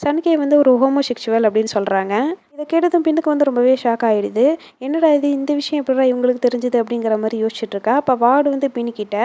சன்கேவ் வந்து ஒரு ஹோமோசெக்சுவல்" அப்படின்னு சொல்றாங்க. இத கேட்டதும் பின்னுக்கு வந்து ரொம்பவே ஷாக் ஆயிடுது. என்னடா இது இந்த விஷயம் எப்புட்றா இவங்களுக்கு தெரிஞ்சது அப்படிங்கிற மாரி யோசிச்சுட்டு இருக்கா. அப்ப வார்டு வந்து பின்னிக்கிட்ட,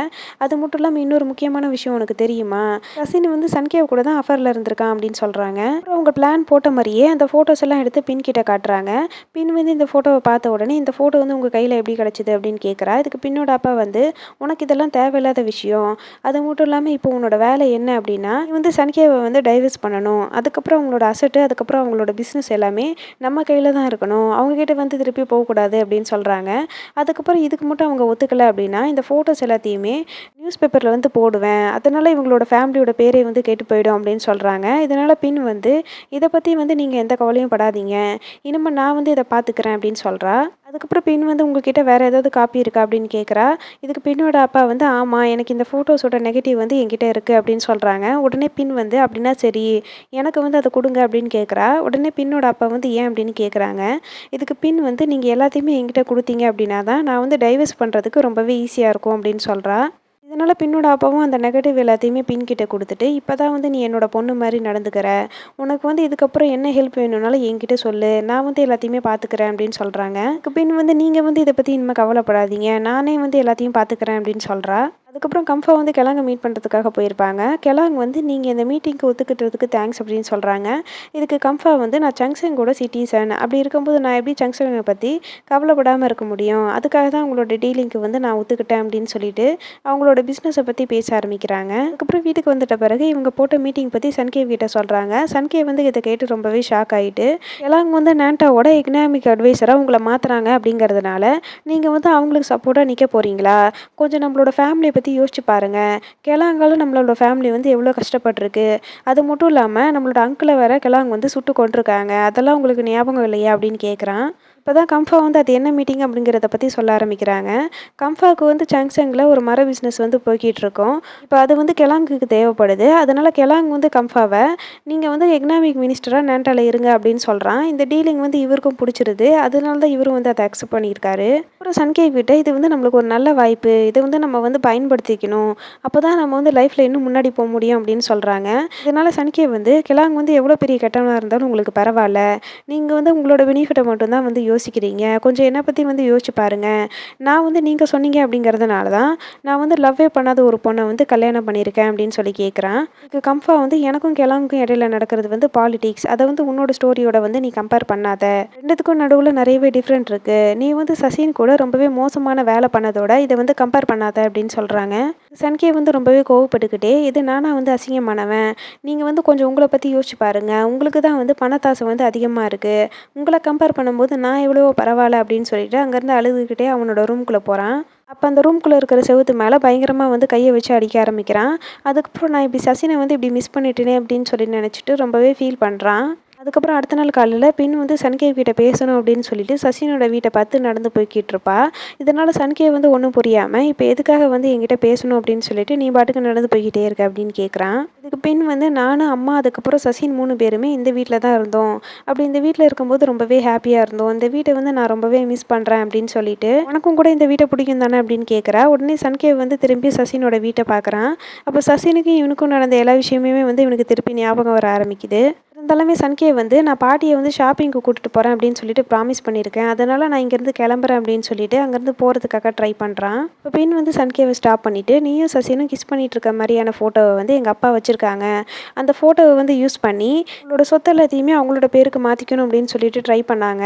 அது மட்டும் இல்லாம இன்னொரு முக்கியமான விஷயம் உனக்கு தெரியுமா? சசின் வந்து சன்கேவ் கூட தான் அஃபேர்ல இருந்திருக்கான் அப்படின்னு சொல்றாங்க. அப்புறம் அவங்க பிளான் போட்ட மாரியே அந்த ஃபோட்டோஸ் எல்லாம் எடுத்து பின் கிட்ட காட்டுறாங்க. பின் வந்து இந்த ஃபோட்டோவ பார்த்த உடனே, "இந்த ஃபோட்டோ வந்து உங்க கையில எப்படி கிடைச்சது?" அப்படின்னு கேட்கிறா. இதுக்கு பின்னோட அப்பா வந்து, "உனக்கு இதெல்லாம் தேவையில்லாத விஷயம். அது மட்டும் இல்லாம இப்போ உன்னோட வேலை என்ன அப்படின்னா, நீ வந்து சன்கேவ வந்து டைவர்ஸ் பண்ணணும். அதுக்கப்புறம் உங்களோட அசெட், அதுக்கப்புறம் அவங்களோட பிசினஸ் எல்லாமே நம்ம கையில தான் இருக்கணும். அவங்க கிட்ட வந்து திருப்பி போகக்கூடாது அப்படின்னு சொல்றாங்க. அதுக்கப்புறம் இதுக்கு மட்டும் அவங்க ஒத்துக்கல அப்படின்னா, இந்த ஃபோட்டோஸ் எல்லாத்தையுமே நியூஸ் பேப்பர்ல வந்து போடுவேன். அதனால இவங்களோட ஃபேமிலியோட பேரே வந்து கெட்டு போயிடும் அப்படின்னு சொல்றாங்க. இதனால பின் வந்து, "இத பத்தி வந்து நீங்க எந்த கவலையும் படாதீங்க. இனிமே நான் வந்து இத பார்த்துக்கிறேன்" அப்படின்னு சொல்றா. அதுக்கப்புறம் பின் வந்து "உங்ககிட்ட வேற ஏதாவது காப்பி இருக்கா?" அப்படின்னு கேட்குறா. இதுக்கு பின்னோட அப்பா வந்து, "ஆமா, எனக்கு இந்த ஃபோட்டோஸோட நெகட்டிவ் வந்து என்கிட்ட இருக்கு" அப்படின்னு சொல்றாங்க. உடனே பின் வந்து, "அப்படின்னா சரி, எனக்கு வந்து அத குடுங்க" அப்படின்னு கேட்குறா. உடனே பின்னோட அப்பா வந்து, "ஏன்?" அப்படின்னு கேட்குறாங்க. இதுக்கு பின் வந்து, "நீங்க எல்லாத்தையுமே என்கிட்ட குடுத்தீங்க அப்படின்னா தான், நான் வந்து டைவர்ஸ் பண்றதுக்கு ரொம்பவே ஈஸியா இருக்கும்" அப்படின்னு சொல்றா. இதனால பின்னோட அப்பாவும் அந்த நெகட்டிவ் எல்லாத்தையுமே பின் கிட்ட குடுத்துட்டு, "இப்ப தான் வந்து நீ என்னோட பொண்ணு மாரி நடந்துக்கிற. உனக்கு வந்து இதுக்கப்புறம் என்ன ஹெல்ப் வேணும்னாலும் என்கிட்ட சொல்லு. நான் வந்து எல்லாத்தையுமே பார்த்துக்கிறேன்" அப்படின்னு சொல்றாங்க. அதுக்கு பின் வந்து, "நீங்க வந்து இத பத்தி இனிமே கவலைப்படாதீங்க. நானே வந்து எல்லாத்தையும் பார்த்துக்கிறேன்" அப்படின்னு சொல்றா. அதுக்கப்புறம் கம்ஃபா வந்து கெலாங்க மீட் பண்ணுறதுக்காக போயிருப்பாங்க. கெலாங் வந்து, "நீங்க இந்த மீட்டிங்க்கு ஒத்துக்கிட்டதுக்கு தேங்க்ஸ்" அப்படின்னு சொல்றாங்க. இதுக்கு கம்ஃபா வந்து, "நான் சங்சங்கோட சிட்டிசன். அப்படி இருக்கும்போது நான் எப்படி சங்சங்க பத்தி கவலைப்படாம இருக்க முடியும்? அதுக்காக தான் உங்களோட டீலிங்க்கு வந்து நான் ஒத்துக்கிட்டேன்" அப்படின்னு சொல்லிட்டு அவங்களோட பிசினஸ பத்தி பேச ஆரம்பிக்கிறாங்க. அதுக்கப்புறம் வீட்டுக்கு வந்துட்ட பிறகு இவங்க போட்ட மீட்டிங் பத்தி சன்கேவ் கிட்ட சொல்றாங்க. சன்கேவ் வந்து இத கேட்டு ரொம்பவே ஷாக் ஆயிட்டு, "கெலாங் வந்து நான்டாவோட எக்கனாமிக் அட்வைசரா உங்கள மாத்துறாங்க அப்படிங்கிறதுனால, நீங்க வந்து அவங்களுக்கு சப்போர்ட்டா நிக்க போறீங்களா? கொஞ்சம் நம்மளோட ஃபேமிலிய பத்தி யோசிச்சு பாருங்க. கெலாங்கால நம்மளோட ஃபேமிலி வந்து எவ்வளோ கஷ்டப்பட்டுருக்கு. அது மட்டும் இல்லாம நம்மளோட அங்கிள வேற கெலாங் வந்து சுட்டு கொன்றுருக்காங்க. அதெல்லாம் உங்களுக்கு ஞாபகம் இல்லையா?" அப்படின்னு கேட்குறான். இப்பதான் கம்ஃபா வந்து அது என்ன மீட்டிங் அப்படிங்கிறத பத்தி சொல்ல ஆரம்பிக்கிறாங்க. கம்ஃபாவுக்கு வந்து சாங்சங்ல ஒரு மர பிசினஸ் வந்து போய்க்கிட்டு இருக்கும். இப்ப அது வந்து கெலாங்குக்கு தேவைப்படுது. அதனால கெலாங் வந்து கம்ஃபாவ, "நீங்க வந்து எக்கனாமிக் மினிஸ்டரா நான்டால இருங்க" அப்படின்னு சொல்றான். இந்த டீலிங் வந்து இவருக்கும் புடிச்சிருது. அதனால தான் இவரும் வந்து அத அக்செப்ட் பண்ணியிருக்காரு. அப்புறம் சன்கேவ் கிட்ட, "இது வந்து நம்மளுக்கு ஒரு நல்ல வாய்ப்பு. இத வந்து நம்ம வந்து பயன்படுத்திக்கணும். அப்பதான் நம்ம வந்து லைஃப்ல இன்னும் முன்னாடி போ முடியும்" அப்படின்னு சொல்றாங்க. இதனால சன்கேவ் வந்து, "கெலாங் வந்து எவ்வளோ பெரிய கெட்டவனா இருந்தாலும் உங்களுக்கு பரவால்ல. நீங்க வந்து உங்களோட பெனிஃபிட்ட மட்டும் தான் வந்து யோசிக்கிறீங்க. கொஞ்சம் என்ன பத்தி வந்து யோசிச்சு பாருங்க. நான் வந்து நீங்க சொன்னீங்க அப்படிங்கிறதுனால தான், நான் வந்து லவ்வே பண்ணாத ஒரு பொண்ண வந்து கல்யாணம் பண்ணியிருக்கேன்" அப்படின்னு சொல்லி கேட்குறான். இதுக்கு கம்ஃபா வந்து, "எனக்கும் கெலாங்குக்கும் இடையில நடக்கிறது வந்து பாலிடிக்ஸ். அத வந்து உன்னோட ஸ்டோரியோட வந்து நீ கம்பேர் பண்ணாத. 2த்துக்கும் நடுவுல நெறையவே டிஃபரெண்ட் இருக்கு. நீ வந்து சசின் கூட ரொம்பவே மோசமான வேல பண்ணதோட, இத வந்து கம்பேர் பண்ணாத" அப்படின்னு சொல்றாங்க. சன்கே வந்து ரொம்பவே கோவப்பட்டுக்கிட்டே, "இது நானா வந்து அசிங்கமானவன்? நீங்க வந்து கொஞ்சம் உங்கள பத்தி யோசிச்சு பாருங்க. உங்களுக்கு தான் வந்து பணத்தாசை வந்து அதிகமா இருக்கு. உங்கள கம்பேர் பண்ணும்போது நான் எவ்வளவோ பரவால்ல" அப்படின்னு சொல்லிட்டு அங்கேருந்து அழுதுகிட்டே அவனோட ரூம்குள்ள போறான். அப்ப அந்த ரூம்குள்ள இருக்கிற செவுத்து மேல பயங்கரமா வந்து கைய வச்சு அடிக்க ஆரம்பிக்கிறான். அதுக்கப்புறம் "நான் இப்படி சசின வந்து இப்படி மிஸ் பண்ணிட்டேனே" அப்படின்னு சொல்லி நெனச்சுட்டு ரொம்பவே ஃபீல் பண்றான். அதுக்கப்புறம் அடுத்த நாள் காலையில பின் வந்து சன்கேவ் கிட்ட பேசணும் அப்படின்னு சொல்லிட்டு சசினோட வீட்ட பார்த்து நடந்து போய்க்கிட்டு இருப்பா. இதனால சன்கேவ் வந்து ஒண்ணும் புரியாம, "இப்ப எதுக்காக வந்து என்கிட்ட பேசணும் அப்படின்னு சொல்லிட்டு நீ பாட்டுக்கு நடந்து போய்க்கிட்டே இருக்க" அப்படின்னு கேட்குறான். இதுக்கு பின் வந்து, "நானு, அம்மா, அதுக்கப்புறம் சசின் 3 பேருமே இந்த வீட்ல தான் இருந்தோம். அப்படி இந்த வீட்ல இருக்கும்போது ரொம்பவே ஹேப்பியா இருந்தோம். இந்த வீட்ட வந்து நான் ரொம்பவே மிஸ் பண்றேன்" அப்படின்னு சொல்லிட்டு, "உனக்கும் கூட இந்த வீட்ட பிடிக்கும் தானே?" அப்படின்னு கேட்குறா. உடனே சன்கேவ் வந்து திரும்பி சசினோட வீட்ட பார்க்குறான். அப்ப சசினுக்கும் இவனுக்கும் நடந்த எல்லா விஷயமுமே வந்து இவனுக்கு திருப்பி ஞாபகம் வர ஆரம்பிக்குது. இருந்தாலுமே சன்கேவ் வந்து, "நான் பாட்டிய வந்து ஷாப்பிங்க்கு கூட்டிட்டு போறேன்" அப்படின்னு சொல்லிட்டு ப்ராமிஸ் பண்ணியிருக்கேன். அதனால நான் இங்கேருந்து கிளம்புறேன் அப்படின்னு சொல்லிட்டு அங்கேருந்து போறதுக்காக ட்ரை பண்றான். இப்ப பின் வந்து சன்கேவ ஸ்டாப் பண்ணிட்டு, "நீயும் சசினும் கிஸ் பண்ணிட்டு இருக்க மாரியான ஃபோட்டோவ வந்து எங்க அப்பா வச்சிருக்காங்க. அந்த ஃபோட்டோவ வந்து யூஸ் பண்ணி, உங்களோட சொத்து எல்லாத்தையுமே அவங்களோட பேருக்கு மாத்திக்கணும் அப்படின்னு சொல்லிட்டு ட்ரை பண்ணாங்க.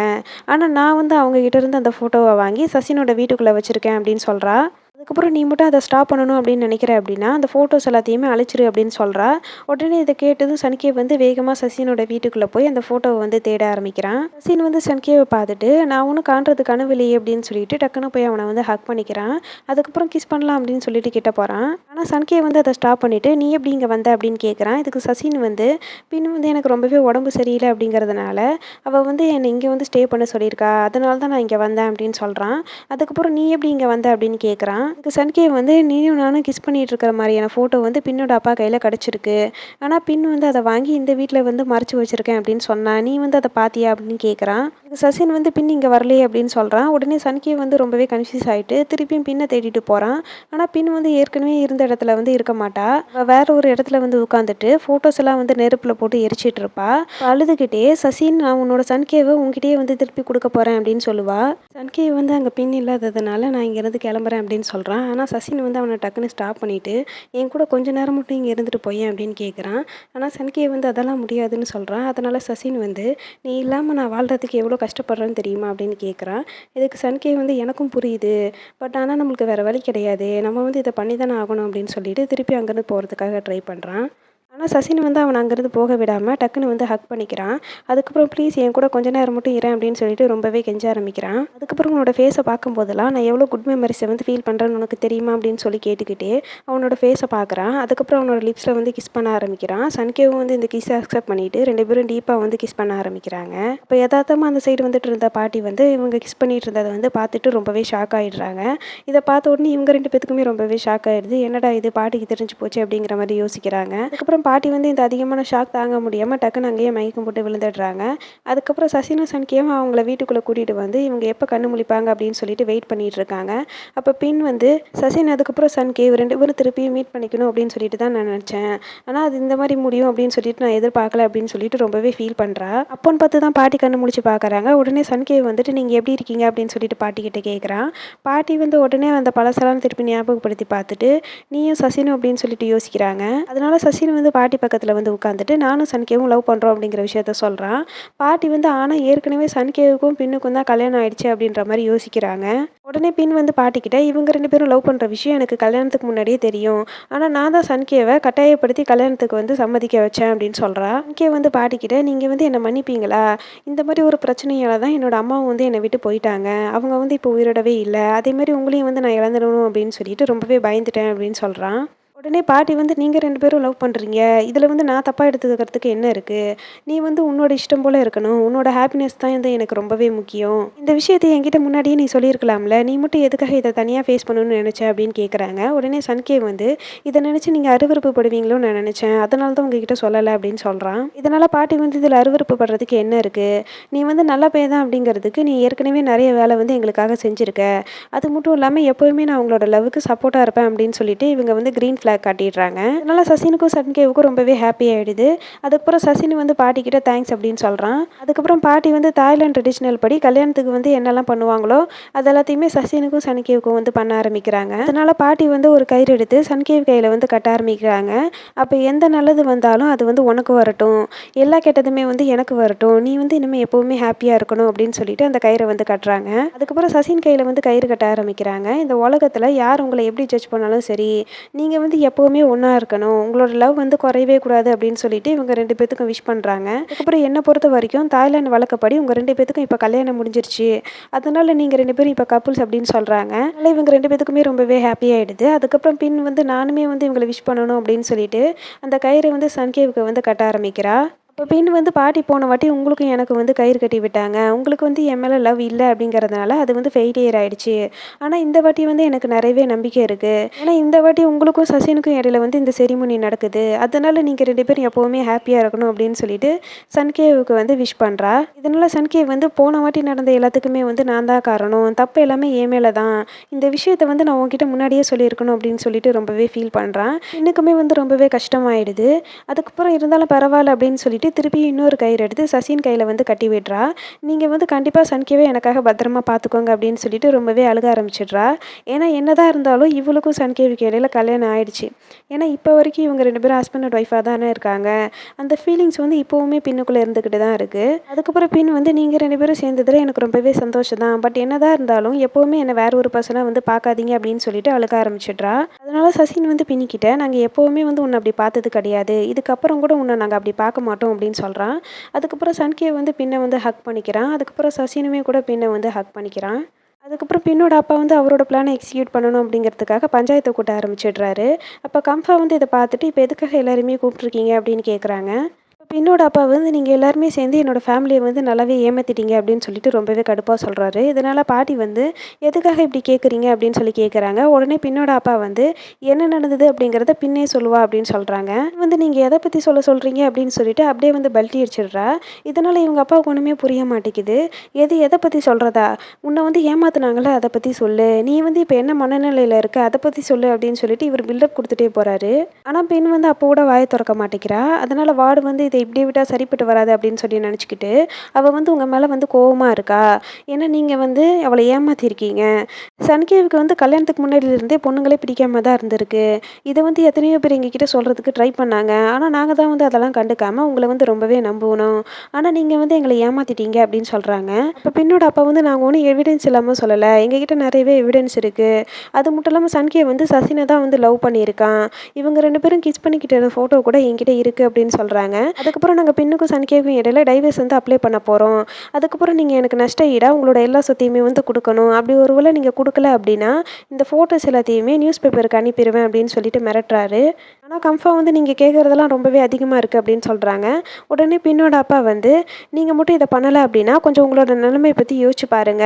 ஆனா நான் வந்து அவங்க கிட்ட இருந்து அந்த ஃபோட்டோவ வாங்கி சசினோட வீட்டுக்குள்ள வச்சிருக்கேன்" அப்படின்னு சொல்றா. அதுக்கப்புறம், "நீ மட்டும் அத ஸ்டாப் பண்ணணும் அப்படின்னு நினைக்கிற அப்படின்னா, அந்த ஃபோட்டோஸ் எல்லாத்தையுமே அழிச்சிரு" அப்படின்னு சொல்றா. உடனே இத கேட்டதும் சன்கேவ் வந்து வேகமா சசினோட வீட்டுக்குள்ள போய் அந்த ஃபோட்டோவ வந்து தேட ஆரம்பிக்கிறான். சசின் வந்து சன்கேவ பார்த்துட்டு, "நான் ஒண்ணும் காண்றது கனவு இல்லையே" அப்படின்னு சொல்லிட்டு டக்குனு போய் அவன வந்து ஹக் பண்ணிக்கிறான். அதுக்கப்புறம் கிஸ் பண்ணலாம் அப்படின்னு சொல்லிட்டு கிட்ட போறான். ஆனா சன்கேவ் வந்து அத ஸ்டாப் பண்ணிட்டு, "நீ எப்படி இங்க வந்த?" அப்படின்னு கேட்குறான். இதுக்கு சசின் வந்து, "பின் வந்து எனக்கு ரொம்பவே உடம்பு சரியில்ல அப்படிங்கிறதுனால, அவ வந்து என்னை இங்க வந்து ஸ்டே பண்ண சொல்லியிருக்கா. அதனால தான் நான் இங்க வந்தேன்" அப்படின்னு சொல்றான். அதுக்கப்புறம், "நீ எப்படி இங்க வந்த?" அப்படின்னு கேட்குறான். இதுக்கு சன்கே வந்து நீயும் நானும் கிஸ் பண்ணிட்டு இருக்கிற மாதிரியான ஃபோட்டோ வந்து பின்னோட அப்பா கையில் கிடச்சிருக்கு. ஆனால் பின் வந்து அதை வாங்கி இந்த வீட்டில் வந்து மறைச்சு வச்சிருக்கேன் அப்படின்னு சொன்னா. நீ வந்து அதை பார்த்தியா அப்படின்னு கேட்குறான். இதுக்கு சசின் வந்து பின் இங்கே வரலையே அப்படின்னு சொல்கிறான். உடனே சன்கே வந்து ரொம்பவே கன்ஃபியூஸ் ஆகிட்டு திருப்பியும் பின்னை தேடிட்டு போகிறான். ஆனால் பின் வந்து ஏற்கனவே இருந்த இடத்துல வந்து இருக்க மாட்டா. அவ வேற ஒரு இடத்துல வந்து உட்காந்துட்டு ஃபோட்டோஸ் எல்லாம் வந்து நெருப்பில் போட்டு எரிச்சிட்டு இருப்பா. அழுதுகிட்டே சசின் நான் உன்னோட சன்கேவை உங்ககிட்டயே வந்து திருப்பி கொடுக்க போகிறேன் அப்படின்னு சொல்லுவா. சன்கே வந்து அங்கே பின் இல்லாததுனால நான் இங்கேருந்து கிளம்புறேன் அப்படின்னு சொல்கிறான். ஆனால் சசின் வந்து அவனை டக்குன்னு ஸ்டாப் பண்ணிவிட்டு என் கூட கொஞ்ச நேரம் மட்டும் இங்கே இருந்துட்டு போயேன் அப்படின்னு கேட்குறான். ஆனால் சன்கே வந்து அதெல்லாம் முடியாதுன்னு சொல்கிறான். அதனால் சசின் வந்து நீ இல்லாமல் நான் வாழ்கிறதுக்கு எவ்வளோ கஷ்டப்படுறேன்னு தெரியுமா அப்படின்னு கேட்குறான். இதுக்கு சன்கே வந்து எனக்கும் புரியுது. பட் ஆனால் நம்மளுக்கு வேறு வழி கிடையாது. நம்ம வந்து இதை பண்ணி தானே ஆகணும் அப்படின்னு சொல்லிட்டு திருப்பி அங்கேருந்து போகிறதுக்காக ட்ரை பண்ணுறான். ஆனால் சசின் வந்து அவனை அங்கேருந்து போக விடாமல் டக்குன்னு வந்து ஹக் பண்ணிக்கிறான். அதுக்கப்புறம் ப்ளீஸ் என் கூட கொஞ்ச நேரம் மட்டும் இரேன் அப்படின்னு சொல்லிட்டு ரொம்பவே கெஞ்ச ஆரம்பிக்கிறான். அதுக்கப்புறம் உன்னோட ஃபேஸை பார்க்கும்போதெல்லாம் நான் எவ்வளோ குட் மெமரிஸை வந்து ஃபீல் பண்ணுறேன்னு உனக்கு தெரியுமா அப்படின்னு சொல்லி கேட்டுக்கிட்டே அவனோட ஃபேஸை பார்க்குறான். அதுக்கப்புறம் அவனோட லிப்ஸில் வந்து கிஸ் பண்ண ஆரம்பிக்கிறான். சன்கேவும் வந்து இந்த கிஸ்ஸை அக்செப்ட் பண்ணிவிட்டு 2 பேரும் டீப்பாக வந்து கிஸ் பண்ண ஆரம்பிக்கிறாங்க. இப்போ யதார்த்தமாக அந்த சைடு வந்துட்டு இருந்த பாட்டி வந்து இவங்க கிஸ் பண்ணிட்டு இருந்ததை வந்து பார்த்துட்டு ரொம்பவே ஷாக் ஆகிடுறாங்க. இதை பார்த்த உடனே இவங்க 2 பேத்துக்குமே ரொம்பவே ஷாக் ஆகிடுது. என்னடா இது பாட்டிக்கு தெரிஞ்சு போச்சு அப்படிங்கிற மாதிரி யோசிக்கிறாங்க. அதுக்கப்புறம் பாட்டி வந்து இந்த அதிகமான ஷாக் தாங்க முடியாமல் டக்குன்னு அங்கேயே மயக்கம் போட்டு விழுந்துடுறாங்க. அதுக்கப்புறம் சசினும் சன்கேவும் அவங்கள வீட்டுக்குள்ளே கூட்டிகிட்டு வந்து இவங்க எப்போ கண்ணு முழிப்பாங்க அப்படின்னு சொல்லிட்டு வெயிட் பண்ணிட்டு இருக்காங்க. அப்போ பின் வந்து சசின் அதுக்கப்புறம் சன்கேவ் 2 பேரும் திருப்பியும் மீட் பண்ணிக்கணும் அப்படின்னு சொல்லிட்டு தான் நான் நினச்சேன். ஆனால் அது இந்த மாதிரி முடியும் அப்படின்னு சொல்லிட்டு நான் எதிர்பார்க்கல அப்படின்னு சொல்லிட்டு ரொம்பவே ஃபீல் பண்ணுறா. அப்போன்னு பார்த்து தான் பாட்டி கண்ணு முழிச்சு பார்க்குறாங்க. உடனே சன்கேவ் வந்துட்டு நீங்கள் எப்படி இருக்கீங்க அப்படின்னு சொல்லிட்டு பாட்டிக்கிட்ட கேட்குறான். பாட்டி வந்து உடனே அந்த பழசெல்லாம் திருப்பி ஞாபகப்படுத்தி பார்த்துட்டு நீயும் சசினும் அப்படின்னு சொல்லிட்டு யோசிக்கிறாங்க. அதனால சசின் வந்து பாட்டி பக்கத்தில் வந்து உட்காந்துட்டு நானும் சன்கேவும் லவ் பண்ணுறோம் அப்படிங்கிற விஷயத்த சொல்கிறான். பாட்டி வந்து ஆனால் ஏற்கனவே சன்கேவுக்கும் பின்னுக்கும் தான் கல்யாணம் ஆயிடுச்சு அப்படின்ற மாதிரி யோசிக்கிறாங்க. உடனே பின் வந்து பாட்டிக்கிட்ட இவங்க 2 பேரும் லவ் பண்ணுற விஷயம் எனக்கு கல்யாணத்துக்கு முன்னாடியே தெரியும். ஆனால் நான் தான் சன்கேவை கட்டாயப்படுத்தி கல்யாணத்துக்கு வந்து சம்மதிக்க வச்சேன் அப்படின்னு சொல்கிறா. சன்கே வந்து பாட்டிக்கிட்ட நீங்கள் வந்து என்னை மன்னிப்பீங்களா? இந்த மாதிரி ஒரு பிரச்சனையால தான் என்னோட அம்மாவும் வந்து என்னை விட்டு போயிட்டாங்க. அவங்க வந்து இப்போ உயிரோடவே இல்லை. அதேமாதிரி உங்களையும் வந்து நான் இழந்துடணும் அப்படின்னு சொல்லிட்டு ரொம்பவே பயந்துட்டேன் அப்படின்னு சொல்கிறான். உடனே பாட்டி வந்து நீங்கள் 2 பேரும் லவ் பண்ணுறீங்க. இதில் வந்து நான் தப்பாக எடுத்துக்கிறதுக்கு என்ன இருக்குது? நீ வந்து உன்னோட இஷ்டம் போல் இருக்கணும். உன்னோட ஹாப்பினஸ் தான் வந்து எனக்கு ரொம்பவே முக்கியம். இந்த விஷயத்தை என்கிட்ட முன்னாடியே நீ சொல்லியிருக்கலாம்ல. நீ மட்டும் எதுக்காக இதை தனியாக ஃபேஸ் பண்ணணும்னு நினச்ச அப்படின்னு கேட்குறாங்க. உடனே சன்கே வந்து இதை நினச்சி நீங்கள் அருவருப்பு படுவீங்களோன்னு நான் நினச்சேன். அதனால தான் உங்ககிட்ட சொல்லலை அப்படின்னு சொல்கிறான். இதனால் பாட்டி வந்து இதில் அருவருப்பு படுறதுக்கு என்ன இருக்குது? நீ வந்து நல்ல பையன் தான் அப்படிங்கிறதுக்கு நீ ஏற்கனவே நிறைய வேலை வந்து எங்களுக்காக செஞ்சுருக்க. அது மட்டும் இல்லாமல் எப்போவுமே நான் உங்களோட லவ்வுக்கு சப்போர்ட்டாக இருப்பேன் அப்படின்னு சொல்லிட்டு இவங்க வந்து க்ரீன் ஃப்ளாக் காட்டிடுறாங்க. அதனால சசினுக்கும் சன்கேவுக்கும் ரொம்பவே ஹாப்பி ஆகிடுது. அதுக்கப்புறம் சசின் வந்து பாட்டிக்கிட்ட தேங்க்ஸ் அப்படின்னு சொல்கிறான். அதுக்கப்புறம் பாட்டி வந்து தாய்லாந்து ட்ரெடிஷ்னல் படி கல்யாணத்துக்கு வந்து என்னெல்லாம் பண்ணுவாங்களோ அது எல்லாத்தையுமே சசினுக்கும் சன்கேவுக்கும் வந்து பண்ண ஆரம்பிக்கிறாங்க. அதனால பாட்டி வந்து ஒரு கயிறு எடுத்து சன்கேவ் கையில் வந்து கட்ட ஆரம்பிக்கிறாங்க. அப்போ எந்த நல்லது வந்தாலும் அது வந்து உனக்கு வரட்டும், எல்லா கெட்டதுமே வந்து எனக்கு வரட்டும், நீ வந்து இனிமேல் எப்போவுமே ஹாப்பியாக இருக்கணும் அப்படின்னு சொல்லிட்டு அந்த கயிறை வந்து கட்டுறாங்க. அதுக்கப்புறம் சசின் கையில் வந்து கயிறு கட்ட ஆரம்பிக்கிறாங்க. இந்த உலகத்தில் யார் உங்களை எப்படி ஜட்ஜ் பண்ணாலும் சரி, நீங்கள் வந்து எப்போவுமே ஒன்றா இருக்கணும், உங்களோட லவ் வந்து குறையவே கூடாது அப்படின்னு சொல்லிட்டு இவங்க 2 பேத்துக்கும் விஷ் பண்ணுறாங்க. அதுக்கப்புறம் என்னை பொறுத்த வரைக்கும் தாய்லாந்து வழக்கப்படி உங்கள் 2 பேத்துக்கும் இப்போ கல்யாணம் முடிஞ்சிருச்சு. அதனால நீங்கள் 2 பேரும் இப்போ கப்புள்ஸ் அப்படின்னு சொல்கிறாங்க. அதனால் இவங்க 2 பேத்துக்குமே ரொம்பவே ஹாப்பி ஆகிடுது. அதுக்கப்புறம் பின் வந்து நானுமே வந்து இவங்களை விஷ் பண்ணணும் அப்படின்னு சொல்லிட்டு அந்த கயிறை வந்து சன்கேவுக்கு வந்து கட்ட ஆரம்பிக்கிறா. அப்போ பின் வந்து பாட்டி போன வாட்டி உங்களுக்கும் எனக்கு வந்து கயிறு கட்டி விட்டாங்க. உங்களுக்கு வந்து என் மேலே லவ் இல்லை அப்படிங்கிறதுனால அது வந்து ஃபெயிலியர் ஆகிடுச்சு. ஆனால் இந்த வாட்டி வந்து எனக்கு நிறையவே நம்பிக்கை இருக்குது. ஏன்னா இந்த வாட்டி உங்களுக்கும் சசினுக்கும் இடையில வந்து இந்த செரிமனி நடக்குது. அதனால நீங்கள் 2 பேரும் எப்போவுமே ஹாப்பியாக இருக்கணும் அப்படின்னு சொல்லிட்டு சன்கேவுக்கு வந்து விஷ் பண்ணுறா. இதனால் சன்கேவ் வந்து போன வாட்டி நடந்த எல்லாத்துக்குமே வந்து நான் தான் காரணம், தப்பு எல்லாமே என் மேலே தான், இந்த விஷயத்தை வந்து நான் உங்ககிட்ட முன்னாடியே சொல்லியிருக்கணும் அப்படின்னு சொல்லிட்டு ரொம்பவே ஃபீல் பண்ணுறான். இன்னுக்குமே வந்து ரொம்பவே கஷ்டமாயிடுது. அதுக்கப்புறம் இருந்தாலும் பரவாயில்ல அப்படின்னு சொல்லிட்டு திருப்பி இன்னொரு கயிறு எடுத்து சசின் கையில் வந்து கட்டி விடுறா. நீங்கள் வந்து கண்டிப்பாக சன்கேவை எனக்காக பத்திரமா பார்த்துக்கோங்க அப்படின்னு சொல்லிட்டு ரொம்பவே அழுக ஆரம்பிச்சிடுறா. ஏன்னா என்னதான் இருந்தாலும் இவளுக்கும் சன்கேவுக்கு இடையில கல்யாணம் ஆயிடுச்சு. ஏன்னா இப்போ வரைக்கும் இவங்க 2 பேரும் ஹஸ்பண்ட் அண்ட் ஒய்ஃபாக தானே இருக்காங்க. அந்த ஃபீலிங்ஸ் வந்து இப்போவுமே பின்னுக்குள்ளே இருந்துக்கிட்டு தான் இருக்குது. அதுக்கப்புறம் பின் வந்து நீங்கள் 2 பேரும் சேர்ந்ததில் எனக்கு ரொம்பவே சந்தோஷம் தான். பட் என்னதான் இருந்தாலும் எப்போவுமே என்னை வேற ஒரு பர்சனாக வந்து பார்க்காதீங்க அப்படின்னு சொல்லிட்டு அழுக ஆரம்பிச்சிடுறா. அதனால சசின் வந்து பின்னிக்கிட்ட நாங்கள் எப்போவுமே வந்து உன்னை அப்படி பார்த்தது கிடையாது. இதுக்கப்புறம் கூட உன்னை நாங்கள் அப்படி பார்க்க மாட்டோம் அப்படின்னு சொல்கிறான். அதுக்கப்புறம் சன்கேவ் வந்து பின்னை வந்து ஹக் பண்ணிக்கிறான். அதுக்கப்புறம் சசினுமே கூட பின்னை வந்து ஹக் பண்ணிக்கிறான். அதுக்கப்புறம் பின்னோட அப்பா வந்து அவரோட பிளானை எக்ஸிக்யூட் பண்ணணும் அப்படிங்கிறதுக்காக பஞ்சாயத்தை கூட்ட ஆரம்பிச்சிடுறாரு. அப்போ கம்ஃபா வந்து இதை பார்த்துட்டு இப்போ எதுக்காக எல்லாருமே கூப்பிட்ருக்கீங்க அப்படின்னு கேட்குறாங்க. என்னோட அப்பா வந்து நீங்க எல்லாருமே சேர்ந்து என்னோட ஃபேமிலிய வந்து நல்லாவே ஏமாத்திட்டீங்க அப்படின்னு சொல்லிட்டு ரொம்பவே கடுப்பா சொல்றாரு. இதனால பாட்டி வந்து, "எதுக்காக இப்படி கேட்குறீங்க?" அப்படின்னு சொல்லி கேட்குறாங்க. உடனே பின்னோட அப்பா வந்து, "என்ன நடந்தது அப்படிங்கிறத பின்னே சொல்லுவா" அப்படின்னு சொல்றாங்க. வந்து "நீங்க எத பத்தி சொல்றீங்க?" அப்படின்னு சொல்லிட்டு அப்படியே வந்து பல்டி அடிச்சிடுறா. இதனால இவங்க அப்பாவுக்கு ஒண்ணுமே புரிய மாட்டேங்குது. எத பத்தி சொல்றதா? "உன்ன வந்து ஏமாத்துனாங்கல்ல அத பத்தி சொல்லு. நீ வந்து இப்ப என்ன மனநிலையில இருக்க? அத பத்தி சொல்லு" அப்படின்னு சொல்லிட்டு இவரு பில்டப் குடுத்துட்டே போறாரு. ஆனா பெண் வந்து அப்போ கூட வாய தொறக்க மாட்டேங்கிறா. அதனால வார்டு வந்து இத இப்படியே விட்டா சரிப்பட்டு வராது அப்படின்னு சொல்லி நெனச்சுக்கிட்டு, அவ வந்து உங்க மேல வந்து கோவமா இருக்கா. ஏன்னா நீங்க வந்து அவள ஏமாத்தியிருக்கீங்க. சன்கேவுக்கு வந்து கல்யாணத்துக்கு முன்னாடில இருந்தே பொண்ணுங்களே பிடிக்காம தான் இருந்திருக்கு. இத வந்து எத்தனையோ பேர் எங்ககிட்ட சொல்றதுக்கு ட்ரை பண்ணாங்க. ஆனா நாங்க தான் வந்து அதெல்லாம் கண்டுக்காம உங்கள வந்து ரொம்பவே நம்புனோம். ஆனா நீங்க வந்து எங்கள ஏமாத்திட்டீங்க அப்படின்னு சொல்றாங்க. அப்ப பெண்ணோட அப்பா வந்து நாங்க ஒண்ணும் எவிடன்ஸ் இல்லாம சொல்லல. எங்ககிட்ட நெறையவே எவிடன்ஸ் இருக்கு. அது மட்டும் இல்லாம சன்கே வந்து சசின தான் வந்து லவ் பண்ணியிருக்கான். இவங்க 2 பேரும் கிஸ் பண்ணிக்கிட்ட ஃபோட்டோ கூட என்கிட்ட இருக்கு அப்படின்னு சொல்றாங்க. அதுக்கப்புறம் நாங்க பெண்ணுக்கும் சன்கேவுக்கும் இடையில டைவர்ஸ் வந்து அப்ளை பண்ண போறோம். அதுக்கப்புறம் நீங்க எனக்கு நஷ்ட ஈடா உங்களோட எல்லா சொத்தையுமே வந்து குடுக்கணும். அப்படி ஒரு வேளை நீங்க குடுக்கல அப்படின்னா, இந்த ஃபோட்டோஸ் எல்லாத்தையுமே நியூஸ் பேப்பருக்கு அனுப்பிருவேன் அப்படின்னு சொல்லிட்டு மிரட்டுறாரு. ஆனா கன்ஃபார்ம் வந்து நீங்க கேட்கறதெல்லாம் ரொம்பவே அதிகமா இருக்கு அப்படின்னு சொல்றாங்க. உடனே பெண்ணோட அப்பா வந்து, நீங்க மட்டும் இத பண்ணல அப்படின்னா, கொஞ்சம் உங்களோட நிலைமைய பத்தி யோசிச்சு பாருங்க.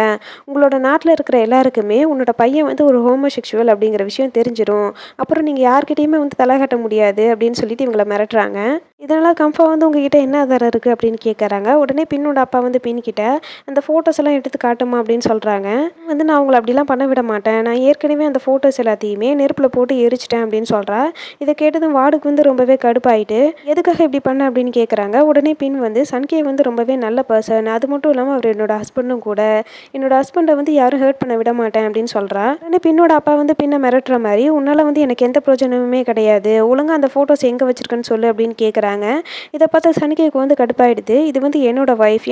உங்களோட நாட்ல இருக்கிற எல்லாருக்குமே உன்னோட பையன் வந்து ஒரு ஹோமோசெக்சுவல் அப்படிங்கிற விஷயம் தெரிஞ்சிரும். அப்புறம் நீங்க யார்கிட்டயுமே வந்து தல காட்ட முடியாது அப்படின்னு சொல்லிட்டு இவங்கள மிரட்டுறாங்க. இதனால கன்ஃபார்ம் வந்து உங்ககிட்ட என்ன ஆதாரம் இருக்கு அப்படின்னு கேட்கறாங்க. உடனே பெண்ணோட அப்பா வந்து பெண்கிட்ட அந்த ஃபோட்டோஸ் எல்லாம் எடுத்து காட்டுமா அப்படின்னு சொல்றாங்க. வந்து நான் உங்கள அப்படிலாம் பண்ண விட மாட்டேன். நான் ஏற்கனவே அந்த ஃபோட்டோஸ் எல்லாத்தையுமே நெருப்புல போட்டு எரிச்சுட்டேன் அப்படின்னு சொல்றா. இத கேட்டதும் வார்டுக்கு வந்து ரொம்பவே கடுப்பாயிட்டு, எதுக்காக இப்படி பண்ண அப்படின்னு கேட்கறாங்க. உடனே பின் வந்து சன்கே வந்து ரொம்பவே நல்ல பெர்சன். அது மட்டும் இல்லாம அவர் என்னோட ஹஸ்பண்டும் கூட. என்னோட ஹஸ்பண்ட வந்து யாரும் ஹர்ட் பண்ண விட மாட்டேன் அப்படின்னு சொல்றா. உடனே பின்னோட அப்பா வந்து பின்ன மிரட்டுற மாரி, உன்னால வந்து எனக்கு எந்த பிரயோஜனமுமே கிடையாது. ஒழுங்கா அந்த ஃபோட்டோஸ் எங்க வச்சிருக்கன்னு சொல்லு அப்படின்னு கேட்கறாங்க. இத பார்த்த சன்கேக்கு வந்து கடுப்பாயிடுது. இது வந்து என்னோட ஒய்ஃப்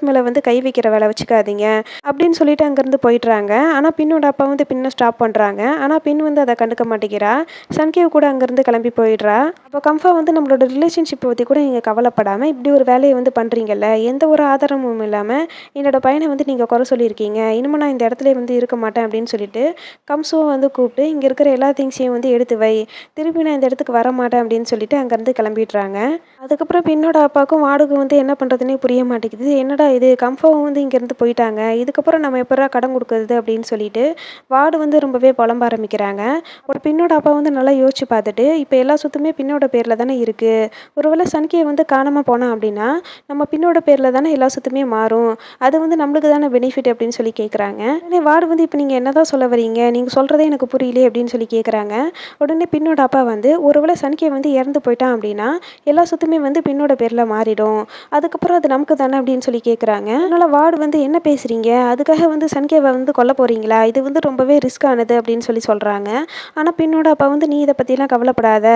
மேல வந்து கை வைக்கிற வேல வச்சுக்காதீங்க. அப்படின்னு சொல்லிட்டு அங்கருந்து போயிடுறாங்க. ஆனா பின்னோட அப்பா வந்து பின்ன ஸ்டாப் பண்றாங்க. ஆனா பின் வந்து அத கண்டுக்க மாட்டேங்கிறா. சன்கேவ் கூட அங்கருந்து கிளம்பி போயிடுறா. அப்ப கன்ஃபார்ம் வந்து நம்மளோட ரிலேஷன்ஷிப்ப பத்தி கூட நீங்க கவலைப்படாம இப்படி ஒரு வேலைய வந்து பண்றீங்கல்ல. எந்த ஒரு ஆதாரமும் இல்லாம என்னோட பையன வந்து நீங்க குறை சொல்லியிருக்கீங்க. இனிமே நான் இந்த இடத்துலயே வந்து இருக்க மாட்டேன் அப்படின்னு சொல்லிட்டு, கம்சுவ வந்து கூப்பிட்டு இங்க இருக்கிற எல்லா திங்ஸையும் வந்து எடுத்து வை. திருப்பி நான் இந்த இடத்துக்கு வரமாட்டேன் அப்படின்னு சொல்லிட்டு அங்கருந்து கிளம்பிடுறாங்க. அதுக்கப்புறம் பெண்ணோட அப்பாவுக்கும் வார்டுக்கும் வந்து என்ன பண்றதுன்னே புரிய மாட்டேங்குது. என்னடா இது கன்ஃபார்ம் வந்து இங்கேருந்து போயிட்டாங்க. இதுக்கப்புறம் நம்ம எப்படிடா கடன் குடுக்குறது அப்படின்னு சொல்லிட்டு, வார்டு வந்து ரொம்பவே புலம்ப ஆரம்பிக்கிறாங்க. ஒரு பெண்ணோட அப்பா வந்து நல்லா யோசிச்சு பார்த்துட்டு, இப்ப எல்லா சொத்துமே பின்னோட பேர்ல தானே இருக்கு. ஒருவேளை சன்கே வந்து காணாம போனான் அப்படின்னா, நம்ம பின்னோட பேர்ல தானே எல்லா சொத்துமே மாறும். அது வந்து நம்மளுக்கு தானே பெனிஃபிட் அப்படின்னு சொல்லி கேட்குறாங்க. உடனே வார்டு வந்து இப்ப நீங்க என்னதான் சொல்ல வரீங்க? நீங்க சொல்றதே எனக்கு புரியலையே அப்படின்னு சொல்லி கேட்குறாங்க. உடனே பின்னோட அப்பா வந்து, ஒருவேளை சன்கே வந்து இறந்து போயிட்டான் அப்படின்னா, எல்லா சொத்துமே வந்து பின்னோட பேர்ல மாறிடும். அதுக்கப்புறம் அது நமக்கு தானே அப்படின்னு சொல்லி கேட்குறாங்க. அதனால வார்டு வந்து என்ன பேசுறீங்க? அதுக்காக வந்து சன்கேவ வந்து கொல்ல போறீங்களா? இது வந்து ரொம்பவே ரிஸ்க் ஆனது அப்படின்னு சொல்லி சொல்றாங்க. ஆனா பின்னோட அப்பா வந்து நீ இத பத்திலாம் கவலைப்படாத.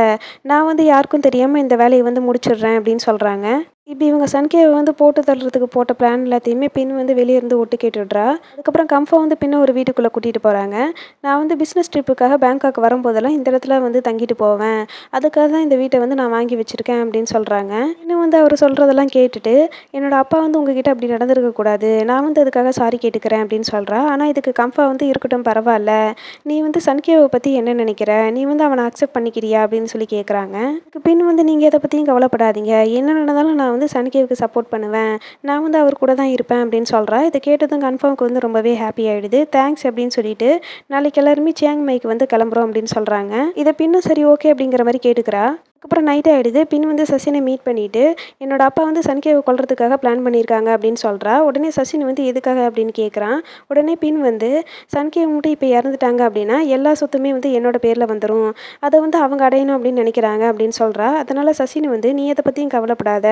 நான் வந்து யாருக்கும் தெரியாம இந்த வேலைய வந்து முடிச்சிடுறேன் அப்படின்னு சொல்றாங்க. இப்படி இவங்க சன்கேவ வந்து போட்டு தள்ளுறதுக்கு போட்ட பிளான் எல்லாத்தையுமே பின் வந்து வெளிய இருந்து ஒட்டு கேட்டுடுறா. அதுக்கப்புறம் கன்ஃபார்ம் வந்து பின்ன ஒரு வீட்டுக்குள்ள கூட்டிட்டு போறாங்க. நான் வந்து பிசினஸ் ட்ரிப்புக்காக பேங்காக் வரும்போதெல்லாம் இந்த இடத்துல வந்து தங்கிட்டு போவேன். அதுக்காக தான் இந்த வீட்ட வந்து நான் வாங்கி வச்சிருக்கேன் அப்படின்னு சொல்றாங்க. இன்னும் வந்து அவரு சொல்றதெல்லாம் கேட்டுட்டு, என்னோட அப்பா வந்து உங்ககிட்ட அப்படி நடந்திருக்க கூடாது. நான் வந்து அதுக்காக சாரி கேட்டுக்கிறேன் அப்படின்னு சொல்றா. ஆனா இதுக்கு கம்ஃபா வந்து இருக்கட்டும் பரவால்ல. நீ வந்து சன்கேவ பத்தி என்ன நினைக்கிற? நீ வந்து அவன அக்செப்ட் பண்ணிக்கிறியா? அப்படின்னு சொல்லி கேட்குறாங்க. அதுக்கு பின் வந்து நீங்க எத பத்தியும் கவலைப்படாதீங்க. என்ன நடந்தாலும் நான் வந்து சன்கேவுக்கு சப்போர்ட் பண்ணுவேன். நான் வந்து அவர் கூட தான் இருப்பேன் அப்படின்னு சொல்றா. இத கேட்டதும் கன்ஃபார்ம்க்கு வந்து ரொம்பவே ஹாப்பி ஆயிடுது. தேங்க்ஸ் அப்படின்னு சொல்லிட்டு, நாளைக்கு எல்லாருமே சியாங் மைக்கு வந்து கிளம்புறோம் அப்படின்னு சொல்றாங்க. இத பின்னும் சரி ஓகே அப்படிங்கிற மாரி கேட்டுக்கிறா. அதுக்கப்புறம் நைட் ஆயிடுது. பின் வந்து சசின மீட் பண்ணிட்டு, என்னோட அப்பா வந்து சன்கேவ கொல்றதுக்காக பிளான் பண்ணியிருக்காங்க அப்படின்னு சொல்றா. உடனே சசின் வந்து எதுக்காக அப்படின்னு கேட்குறான். உடனே பின் வந்து சன்கேவ் மட்டும் இப்ப இறந்துட்டாங்க அப்படின்னா, எல்லா சொத்துமே வந்து என்னோட பேர்ல வந்துரும். அத வந்து அவங்க அடையணும் அப்படின்னு நினைக்கிறாங்க அப்படின்னு சொல்றா. அதனால சசின் வந்து நீ எத பத்தியும் கவலைப்படாத.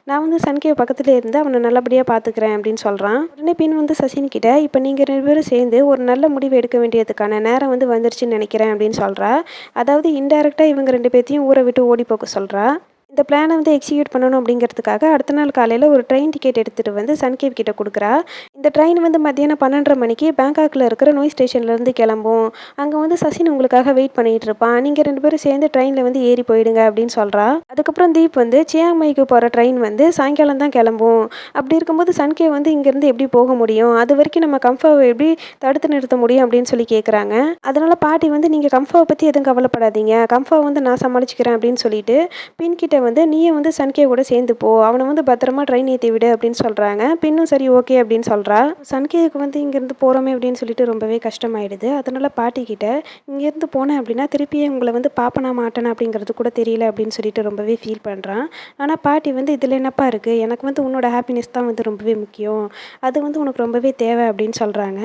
நான் வந்து சன்கேவ் பக்கத்திலே இருந்து அவன நல்லபடியா பார்த்துக்கிறேன் அப்படின்னு சொல்றான். உடனே பின் வந்து சசின் கிட்ட, இப்ப நீங்க 2 பேரும் சேர்ந்து ஒரு நல்ல முடிவு எடுக்க வேண்டியதுக்கான நேரம் வந்து வந்துருச்சுன்னு நினைக்கிறேன் அப்படின்னு சொல்றா. அதாவது இன்டைரக்ட்டா இவங்க 2 பேத்தையும் ஊர விட்டு ஓடி போக சொல்றா. இந்த பிளான வந்து எக்ஸிக்யூட் பண்ணணும் அப்படிங்கிறதுக்காக அடுத்த நாள் காலையில ஒரு ட்ரெயின் டிக்கெட் எடுத்துட்டு வந்து சன்கேவ் கிட்ட குடுக்குறா. இந்த ட்ரெயின் வந்து மத்தியானம் 12:30 மணிக்கு பேங்காக்ல இருக்கிற நோய் ஸ்டேஷன்லேருந்து கிளம்பும். அங்க வந்து சசின் உங்களுக்காக வெயிட் பண்ணிட்டு இருப்பான். நீங்க 2 பேரும் சேர்ந்து ட்ரெயின்ல வந்து ஏறி போயிடுங்க அப்படின்னு சொல்றா. அதுக்கப்புறம் தீப் வந்து சியாங் மைக்கு போற ட்ரெயின் வந்து சாயங்காலம் தான் கிளம்பும். அப்படி இருக்கும்போது சன்கேவ் வந்து இங்கேருந்து எப்படி போக முடியும்? அதுவரைக்கும் நம்ம கம்ஃபாவ எப்படி தடுத்து நிறுத்த முடியும் அப்படின்னு சொல்லி கேட்குறாங்க. அதனால பாட்டி வந்து நீங்க கம்ஃபாவ பத்தி எதுவும் கவலைப்படாதீங்க. கம்ஃபாவ வந்து நான் சமாளிச்சுக்கிறேன் அப்படின்னு சொல்லிட்டு பின் கிட்ட வந்து நீயும் வந்து சன்கே கூட சேர்ந்து போ, அவனை வந்து பத்திரமா ட்ரெயின் ஏற்றி விடு அப்படின்னு சொல்கிறாங்க. பின்னும் சரி ஓகே அப்படின்னு சொல்கிறா. சன்கேவுக்கு வந்து இங்கேருந்து போகிறோமே அப்படின்னு சொல்லிட்டு ரொம்பவே கஷ்டமாயிடுது. அதனால பாட்டிக்கிட்ட இங்கேருந்து போனேன் அப்படின்னா திருப்பி உங்களை வந்து பாப்பனா மாட்டேனா அப்படிங்கிறது கூட தெரியல அப்படின்னு சொல்லிட்டு ரொம்பவே ஃபீல் பண்ணுறான். ஆனால் பாட்டி வந்து இதில் என்னப்பா இருக்குது, எனக்கு வந்து உன்னோட ஹாப்பினஸ் தான் வந்து ரொம்பவே முக்கியம், அது வந்து உனக்கு ரொம்பவே தேவை அப்படின்னு சொல்கிறாங்க.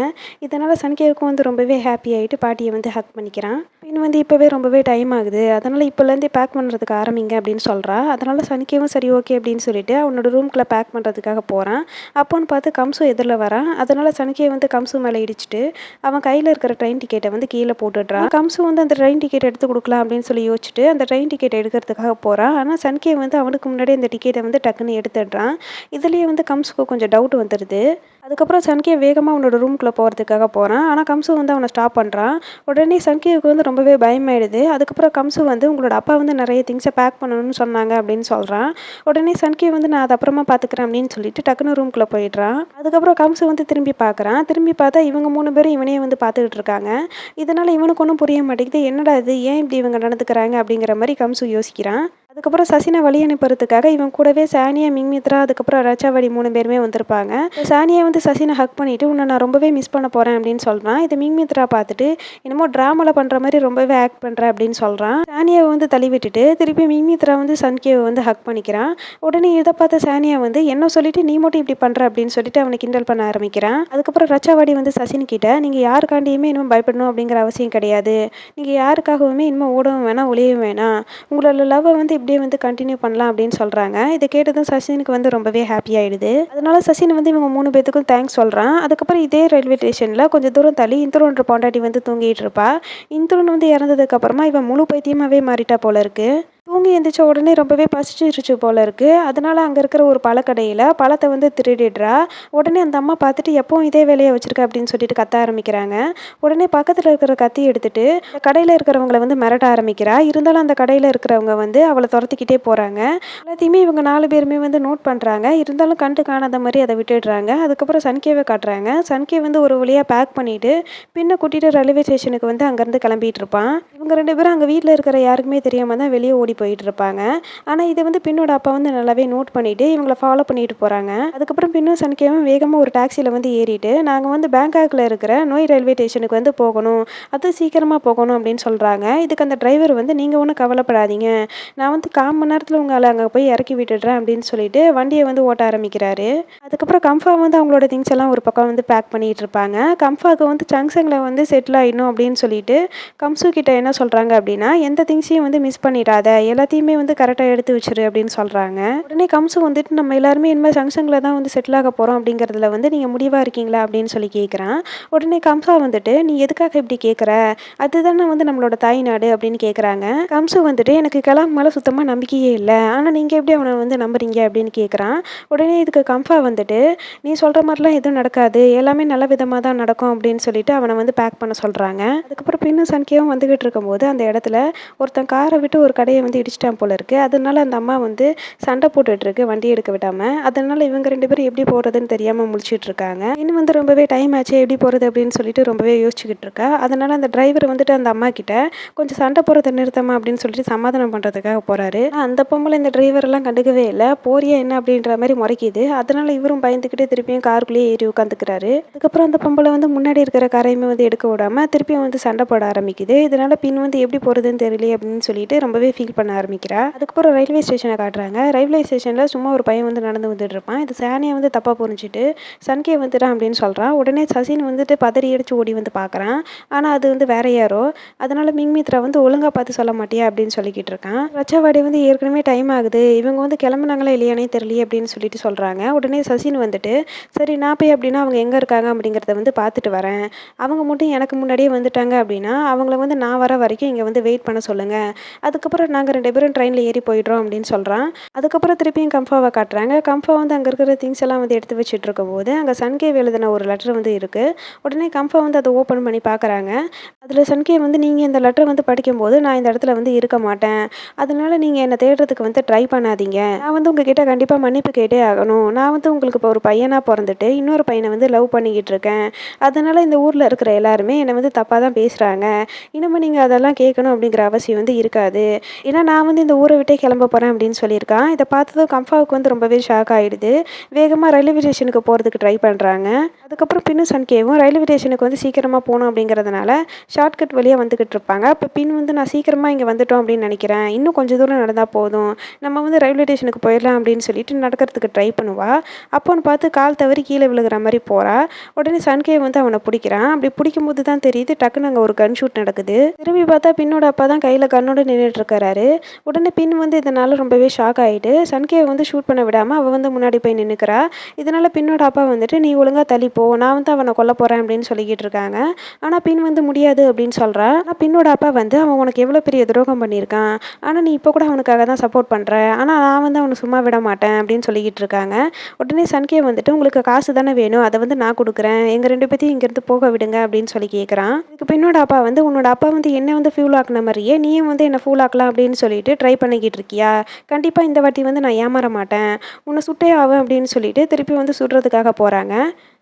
இதனால் சன்கேவுக்கும் வந்து ரொம்பவே ஹாப்பி ஆகிட்டு பாட்டியை வந்து ஹக் பண்ணிக்கிறான். பின் வந்து இப்போவே ரொம்பவே டைம் ஆகுது, அதனால் இப்போலேருந்தே பேக் பண்ணுறதுக்கு ஆரம்பிங்க அப்படின்னு சொல்கிறா. அதனால் சன்கேவும் சரி ஓகே அப்படின்னு சொல்லிட்டு அவனோட ரூம்குள்ளே பேக் பண்ணுறதுக்காக போகிறான். அப்போன்னு பார்த்து கம்சு எதிரில் வரான். அதனால் சன்கே வந்து கம்சு மேலே இடிச்சிட்டு அவன் கையில் இருக்கிற ட்ரெயின் டிக்கெட்டை வந்து கீழே போட்டுடுறான். கம்சு வந்து அந்த ட்ரெயின் டிக்கெட் எடுத்து கொடுக்கலாம் அப்படின்னு சொல்லி யோசிச்சுட்டு அந்த ட்ரெயின் டிக்கெட் எடுக்கிறதுக்காக போகிறான். ஆனால் சன்கே வந்து அவனுக்கு முன்னாடி அந்த டிக்கெட்டை வந்து டக்குன்னு எடுத்துடுறான். இதுலேயே வந்து கம்சுக்கு கொஞ்சம் டவுட் வந்துடுது. அதுக்கப்புறம் சன்கே வேகமாக அவனோட ரூம்குள்ளே போகிறதுக்காக போகிறான். ஆனால் கம்சு வந்து அவனை ஸ்டாப் பண்ணுறான். உடனே சன்கேவுக்கு வந்து ரொம்பவே பயமாயிடுது. அதுக்கப்புறம் கம்சு வந்து உங்களோட அப்பா வந்து நிறைய திங்ஸை பேக் பண்ணணும்னு சொன்னாங்க அப்படின்னு சொல்கிறான். உடனே சன்கே வந்து நான் அதை அப்புறமா பார்த்துக்கிறேன் அப்படின்னு சொல்லிட்டு டக்குன்னு ரூம்குள்ளே போயிடுறான். அதுக்கப்புறம் கம்சு வந்து திரும்பி பார்க்குறான். திரும்பி பார்த்தா இவங்க 3 பேரும் இவனே வந்து பார்த்துக்கிட்டு இருக்காங்க. இதனால் இவனுக்கு ஒன்றும் புரிய மாட்டேங்குது. என்னடா இது, ஏன் இப்படி இவங்க நடந்துக்கிறாங்க அப்படிங்கிற மாதிரி கம்சு யோசிக்கிறான். அதுக்கப்புறம் சசினை வழி அனுப்புறதுக்காக இவன் கூடவே சானியா, மிங்மித்ரா, அதுக்கப்புறம் ரச்சாவடி 3 பேருமே வந்திருப்பாங்க. சானியா வந்து சசினை ஹக் பண்ணிட்டு உன்னை நான் ரொம்பவே மிஸ் பண்ண போகிறேன் அப்படின்னு சொல்கிறான். இதை மிங்மித்ரா பார்த்துட்டு என்னமோ ட்ராமாவில் பண்ணுற மாதிரி ரொம்பவே ஆக்ட் பண்ணுற அப்படின்னு சொல்கிறான். சானியாவை வந்து தள்ளி விட்டுட்டு திருப்பி மிங்மித்ரா வந்து சன்கேவை வந்து ஹக் பண்ணிக்கிறான். உடனே இதை பார்த்த சானியா வந்து என்ன சொல்லிட்டு நீ மட்டும் இப்படி பண்ணுற அப்படின்னு சொல்லிட்டு அவனை கிண்டல் பண்ண ஆரம்பிக்கிறான். அதுக்கப்புறம் ரச்சாவாடி வந்து சசின் கிட்ட நீங்கள் யாருக்காண்டியுமே இன்னும் பயப்படணும் அப்படிங்கிற அவசியம் கிடையாது, நீங்கள் யாருக்காகவுமே இனிமேல் ஓடவும் வேணாம் ஒளியவும் வேணாம், உங்களோட லவ்வை வந்து இப்படியே வந்து கண்டினியூ பண்ணலாம் அப்படின்னு சொல்கிறாங்க. இதை கேட்டதும் சசினுக்கு வந்து ரொம்பவே ஹாப்பி ஆகிடுது. அதனால சசின் வந்து இவங்க 3 பேத்துக்கும் தேங்க்ஸ் சொல்கிறான். அதுக்கப்புறம் இதே ரயில்வே ஸ்டேஷனில் கொஞ்சம் தூரம் தள்ளி இந்துருன்ற பொண்டாட்டி வந்து தூங்கிட்டு இருப்பா. இந்துருன் வந்து இறந்ததுக்கப்புறமா இவன் முழு பைத்தியமாகவே மாறிட்டா போல இருக்கு. தூங்கி எந்திரிச்ச உடனே ரொம்பவே பசிச்சிருச்சு போல இருக்கு. அதனால அங்கே இருக்கிற ஒரு பழக்கடையில் பழத்தை வந்து திருடிடுறா. உடனே அந்த அம்மா பார்த்துட்டு எப்பவும் இதே வேலையை வச்சிருக்க அப்படின்னு சொல்லிட்டு கத்த ஆரம்பிக்கிறாங்க. உடனே பக்கத்தில் இருக்கிற கத்தி எடுத்துட்டு இந்த கடையில் இருக்கிறவங்கள வந்து மிரட்ட ஆரம்பிக்கிறா. இருந்தாலும் அந்த கடையில் இருக்கிறவங்க வந்து அவளை துரத்திக்கிட்டே போகிறாங்க. எல்லாத்தையுமே இவங்க 4 பேருமே வந்து நோட் பண்ணுறாங்க. இருந்தாலும் கண்டு காணாத மாதிரி அதை விட்டுடுறாங்க. அதுக்கப்புறம் சன்கேவை காட்டுறாங்க. சன்கே வந்து ஒரு வழியாக பேக் பண்ணிட்டு பின்ன கூட்டிட்டு ரயில்வே ஸ்டேஷனுக்கு வந்து அங்கேருந்து கிளம்பிட்டு இருப்பான். இவங்க 2 பேரும் அங்கே வீட்டில் இருக்கிற யாருக்குமே தெரியாமல் தான் வெளியே ஓடி போயிட்டு இருப்பாங்க. ஆனால் இதை வந்து பின்னோட அப்பா வந்து நல்லாவே நோட் பண்ணிட்டு இவங்களை ஃபாலோ பண்ணிட்டு போகிறாங்க. அதுக்கப்புறம் பின்னும் சன்கேவும் வேகமாக ஒரு டாக்ஸியில் வந்து ஏறிட்டு நாங்கள் வந்து பேங்காக்கில் இருக்கிற நோய் ரயில்வே ஸ்டேஷனுக்கு வந்து போகணும், அது சீக்கிரமாக போகணும் அப்படின்னு சொல்கிறாங்க. இதுக்கு அந்த டிரைவர் வந்து நீங்கள் ஒன்றும் கவலைப்படாதீங்க, நான் வந்து 1/4 மணி நேரத்தில் உங்களை அங்கே போய் இறக்கி விட்டுடுறேன் அப்படின்னு சொல்லிட்டு வண்டியை வந்து ஓட்ட ஆரம்பிக்கிறாரு. அதுக்கப்புறம் கம்ஃபா வந்து அவங்களோட திங்ஸ் எல்லாம் ஒரு பக்கம் வந்து பேக் பண்ணிட்டு இருப்பாங்க. கம்ஃபாவுக்கு வந்து ஜங்ஷனில் வந்து செட்டில் ஆகிடணும் அப்படின்னு சொல்லிட்டு கம்சு கிட்ட என்ன சொல்கிறாங்க அப்படின்னா எந்த திங்ஸையும் வந்து மிஸ் பண்ணிடாத, எல்லாத்தையுமே வந்து கரெக்டாக எடுத்து வச்சிரு அப்படின்னு சொல்கிறாங்க. உடனே கம்சு வந்துட்டு நம்ம எல்லாருமே இனிமேல் ஜங்ஷனில் தான் வந்து செட்டில் ஆக போகிறோம் அப்படிங்கிறதுல வந்து நீங்கள் முடிவாக இருக்கீங்களா அப்படின்னு சொல்லி கேட்குறான். உடனே கம்சா வந்துட்டு நீ எதுக்காக இப்படி கேட்குற, அதுதானே வந்து நம்மளோட தாய்நாடு அப்படின்னு கேட்குறாங்க. கம்சு வந்துட்டு எனக்கு கலாம் மேலே சுத்தமாக நம்பிக்கையே இல்லை, ஆனால் நீங்கள் எப்படி அவனை வந்து நம்புறீங்க அப்படின்னு கேட்குறான். உடனே இதுக்கு கம்ஃபா வந்துட்டு நீ சொல்கிற மாதிரிலாம் எதுவும் நடக்காது, எல்லாமே நல்ல விதமாக தான் நடக்கும் அப்படின்னு சொல்லிட்டு அவனை வந்து பேக் பண்ண சொல்கிறாங்க. அதுக்கப்புறம் பின்னும் சன்கேவும் வந்துகிட்டு இருக்கும்போது அந்த இடத்துல ஒருத்தன் காரை விட்டு ஒரு கடையை வந்து இடிச்சிட்டான் போல இருக்கு. அதனால அந்த அம்மா வந்து சண்டை போட்டுட்டு இருக்கு வண்டி எடுக்க விடாம. அதனால இவங்க 2 பேரும் எப்படி போறதுன்னு தெரியாம முழிச்சிட்டு இருக்காங்க. இன்னும் வந்து ரொம்பவே டைம் ஆச்சு, எப்படி போறது அப்படின்னு சொல்லிட்டு ரொம்பவே யோசிச்சுக்கிட்டு இருக்கா. அதனால அந்த டிரைவர் வந்துட்டு அந்த அம்மா கிட்ட கொஞ்சம் சண்டை போறதை நிறுத்தமா அப்படின்னு சொல்லிட்டு சமாதானம் பண்றதுக்காக போறாரு. அந்த பொம்பளை இந்த டிரைவர் எல்லாம் கண்டுக்கவே இல்லை. போறியா என்ன அப்படின்ற மாதிரி முறைக்குது. அதனால இவரும் பயந்துக்கிட்டு திருப்பியும் காருக்குள்ளேயே ஏறி உட்காந்துக்கிறாரு. அதுக்கப்புறம் அந்த பொம்பளை வந்து முன்னாடி இருக்கிற காரையுமே வந்து எடுக்க விடாம திருப்பியும் வந்து சண்டை போட ஆரம்பிக்குது. இதனால பின் வந்து எப்படி போறதுன்னு தெரியல அப்படின்னு சொல்லிட்டு ரொம்பவே ஃபீல் பண்ண ஆரம்பிக்கிறா. அதுக்கப்புறம் ரயில்வே ஸ்டேஷனை காட்டுறாங்க. ரயில்வே ஸ்டேஷனில் சும்மா ஒரு பையன் வந்து நடந்து வந்துட்டு இருப்பான். இது சானியை வந்து தப்பாக புரிஞ்சுட்டு சன்கே வந்துட்டான் அப்படின்னு சொல்கிறான். உடனே சசின் வந்துட்டு பதறி அடிச்சு ஓடி வந்து பார்க்குறான். ஆனால் அது வந்து வேற யாரோ. அதனால மிங்மித்ரா வந்து ஒழுங்காக பார்த்து சொல்ல மாட்டியா அப்படின்னு சொல்லிக்கிட்டு இருக்கான். ரச்சவாடி வந்து ஏற்கனவே டைம் ஆகுது, இவங்க வந்து கிளம்புனாங்களா இல்லையானே தெரியலையே அப்படின்னு சொல்லிட்டு சொல்கிறாங்க. உடனே சசின் வந்துட்டு சரி நான் போய் அப்படின்னா அவங்க எங்கே இருக்காங்க அப்படிங்கிறத வந்து பார்த்துட்டு வரேன், அவங்க மட்டும் எனக்கு முன்னாடியே வந்துட்டாங்க அப்படின்னா அவங்கள வந்து நான் வர வரைக்கும் இங்கே வந்து வெயிட் பண்ண சொல்லுங்கள், அதுக்கப்புறம் நாங்கள் 2 பேரும் ட்ரெயினில் ஏறி போயிடுறோம் அப்படின்னு சொல்கிறான். அதுக்கப்புறம் திருப்பியும் கம்ஃபாவை காட்டுறாங்க. கம்ஃபா வந்து அங்கே இருக்கிற திங்ஸ் எல்லாம் வந்து எடுத்து வச்சுட்டு இருக்கும்போது அங்கே சன்கே எழுதின ஒரு லெட்டர் வந்து இருக்குது. உடனே கம்ஃபா வந்து அதை ஓப்பன் பண்ணி பார்க்குறாங்க. அதில் சன்கே வந்து நீங்கள் இந்த லெட்டர் வந்து படிக்கும்போது நான் இந்த இடத்துல வந்து இருக்க மாட்டேன், அதனால நீங்கள் என்னை தேடுறதுக்கு வந்து ட்ரை பண்ணாதீங்க, நான் வந்து உங்ககிட்ட கண்டிப்பாக மன்னிப்பு கேட்டே ஆகணும், நான் வந்து உங்களுக்கு இப்போ ஒரு பையனாக பிறந்துட்டு இன்னொரு பையனை வந்து லவ் பண்ணிக்கிட்டு இருக்கேன், அதனால் இந்த ஊரில் இருக்கிற எல்லாருமே என்னை வந்து தப்பாக தான் பேசுகிறாங்க, இனிமேல் நீங்கள் அதெல்லாம் கேட்கணும் அப்படிங்கிற அவசியம் வந்து இருக்காது, ஏன்னா நான் நான் வந்து இந்த ஊரை விட்டே கிளம்ப போகிறேன் அப்படின்னு சொல்லியிருக்கான். இதை பார்த்ததும் கம்ஃபாவுக்கு வந்து ரொம்பவே ஷாக் ஆகிடுது. வேகமாக ரயில்வே ஸ்டேஷனுக்கு போகிறதுக்கு ட்ரை பண்ணுறாங்க. அதுக்கப்புறம் பின்னும் சன்கேவும் ரயில்வே ஸ்டேஷனுக்கு வந்து சீக்கிரமாக போகணும் அப்படிங்கிறதுனால ஷார்ட்கட் வழியாக வந்துக்கிட்டு இருப்பாங்க. அப்போ பின் வந்து நான் சீக்கிரமாக இங்கே வந்துட்டோம் அப்படின்னு நினைக்கிறேன், இன்னும் கொஞ்சம் தூரம் நடந்தால் போதும், நம்ம வந்து ரயில்வே ஸ்டேஷனுக்கு போயிடலாம் அப்படின்னு சொல்லிட்டு நடக்கிறதுக்கு ட்ரை பண்ணுவா. அப்போன்னு பார்த்து கால் தவறி கீழே விழுகிற மாதிரி போகிறா. உடனே சன்கே வந்து அவனை பிடிக்கிறான். அப்படி பிடிக்கும்போது தான் தெரியுது டக்குன்னு அங்கே ஒரு கன் ஷூட் நடக்குது. திரும்பி பார்த்தா பின்னோட அப்பா தான் கையில் கன்னோட நின்றுட்டு இருக்காரு. உடனே பின் வந்து இதனால் ரொம்பவே ஷாக் ஆகிட்டு சன்கேவை வந்து ஷூட் பண்ண விடாமல் அவள் வந்து முன்னாடி போய் நின்றுக்கிறா. இதனால் பின்னோட அப்பா வந்துட்டு நீ ஒழுங்காக தள்ளிப்போ, நான் வந்து அவனை கொல்ல போகிறேன் அப்படின்னு சொல்லிக்கிட்டு இருக்காங்க. ஆனால் பின் வந்து முடியாது அப்படின்னு சொல்கிறா. ஆனால் பின்னோட அப்பா வந்து அவன் உனக்கு எவ்வளோ பெரிய துரோகம் பண்ணியிருக்கான், ஆனால் நீ இப்போ கூட அவனுக்காக தான் சப்போர்ட் பண்ணுற, ஆனால் நான் வந்து அவனை சும்மா விட மாட்டேன் அப்படின்னு சொல்லிக்கிட்டு இருக்காங்க. உடனே சன்கே வந்துட்டு உங்களுக்கு காசு தானே வேணும், அதை வந்து நான் கொடுக்குறேன், எங்கள் 2 பேத்தையும் இங்கேருந்து போக விடுங்க அப்படின்னு சொல்லி கேட்குறான். இதுக்கு பின்னோட அப்பா வந்து உன்னோட அப்பா வந்து என்ன வந்து ஃபியூல் ஆக்குன மாதிரியே நீயும் வந்து என்ன ஃபூல் ஆக்கலாம் அப்படின்னு சொல்லிட்டு ட்ரை பண்ணிக்கிட்டு இருக்கியா, கண்டிப்பாக இந்த வாட்டி வந்து நான் ஏமாற மாட்டேன், உன்னை சுட்டே ஆவேன் அப்படின்னு சொல்லிட்டு திருப்பி வந்து சுடுறதுக்காக போகிறாங்க.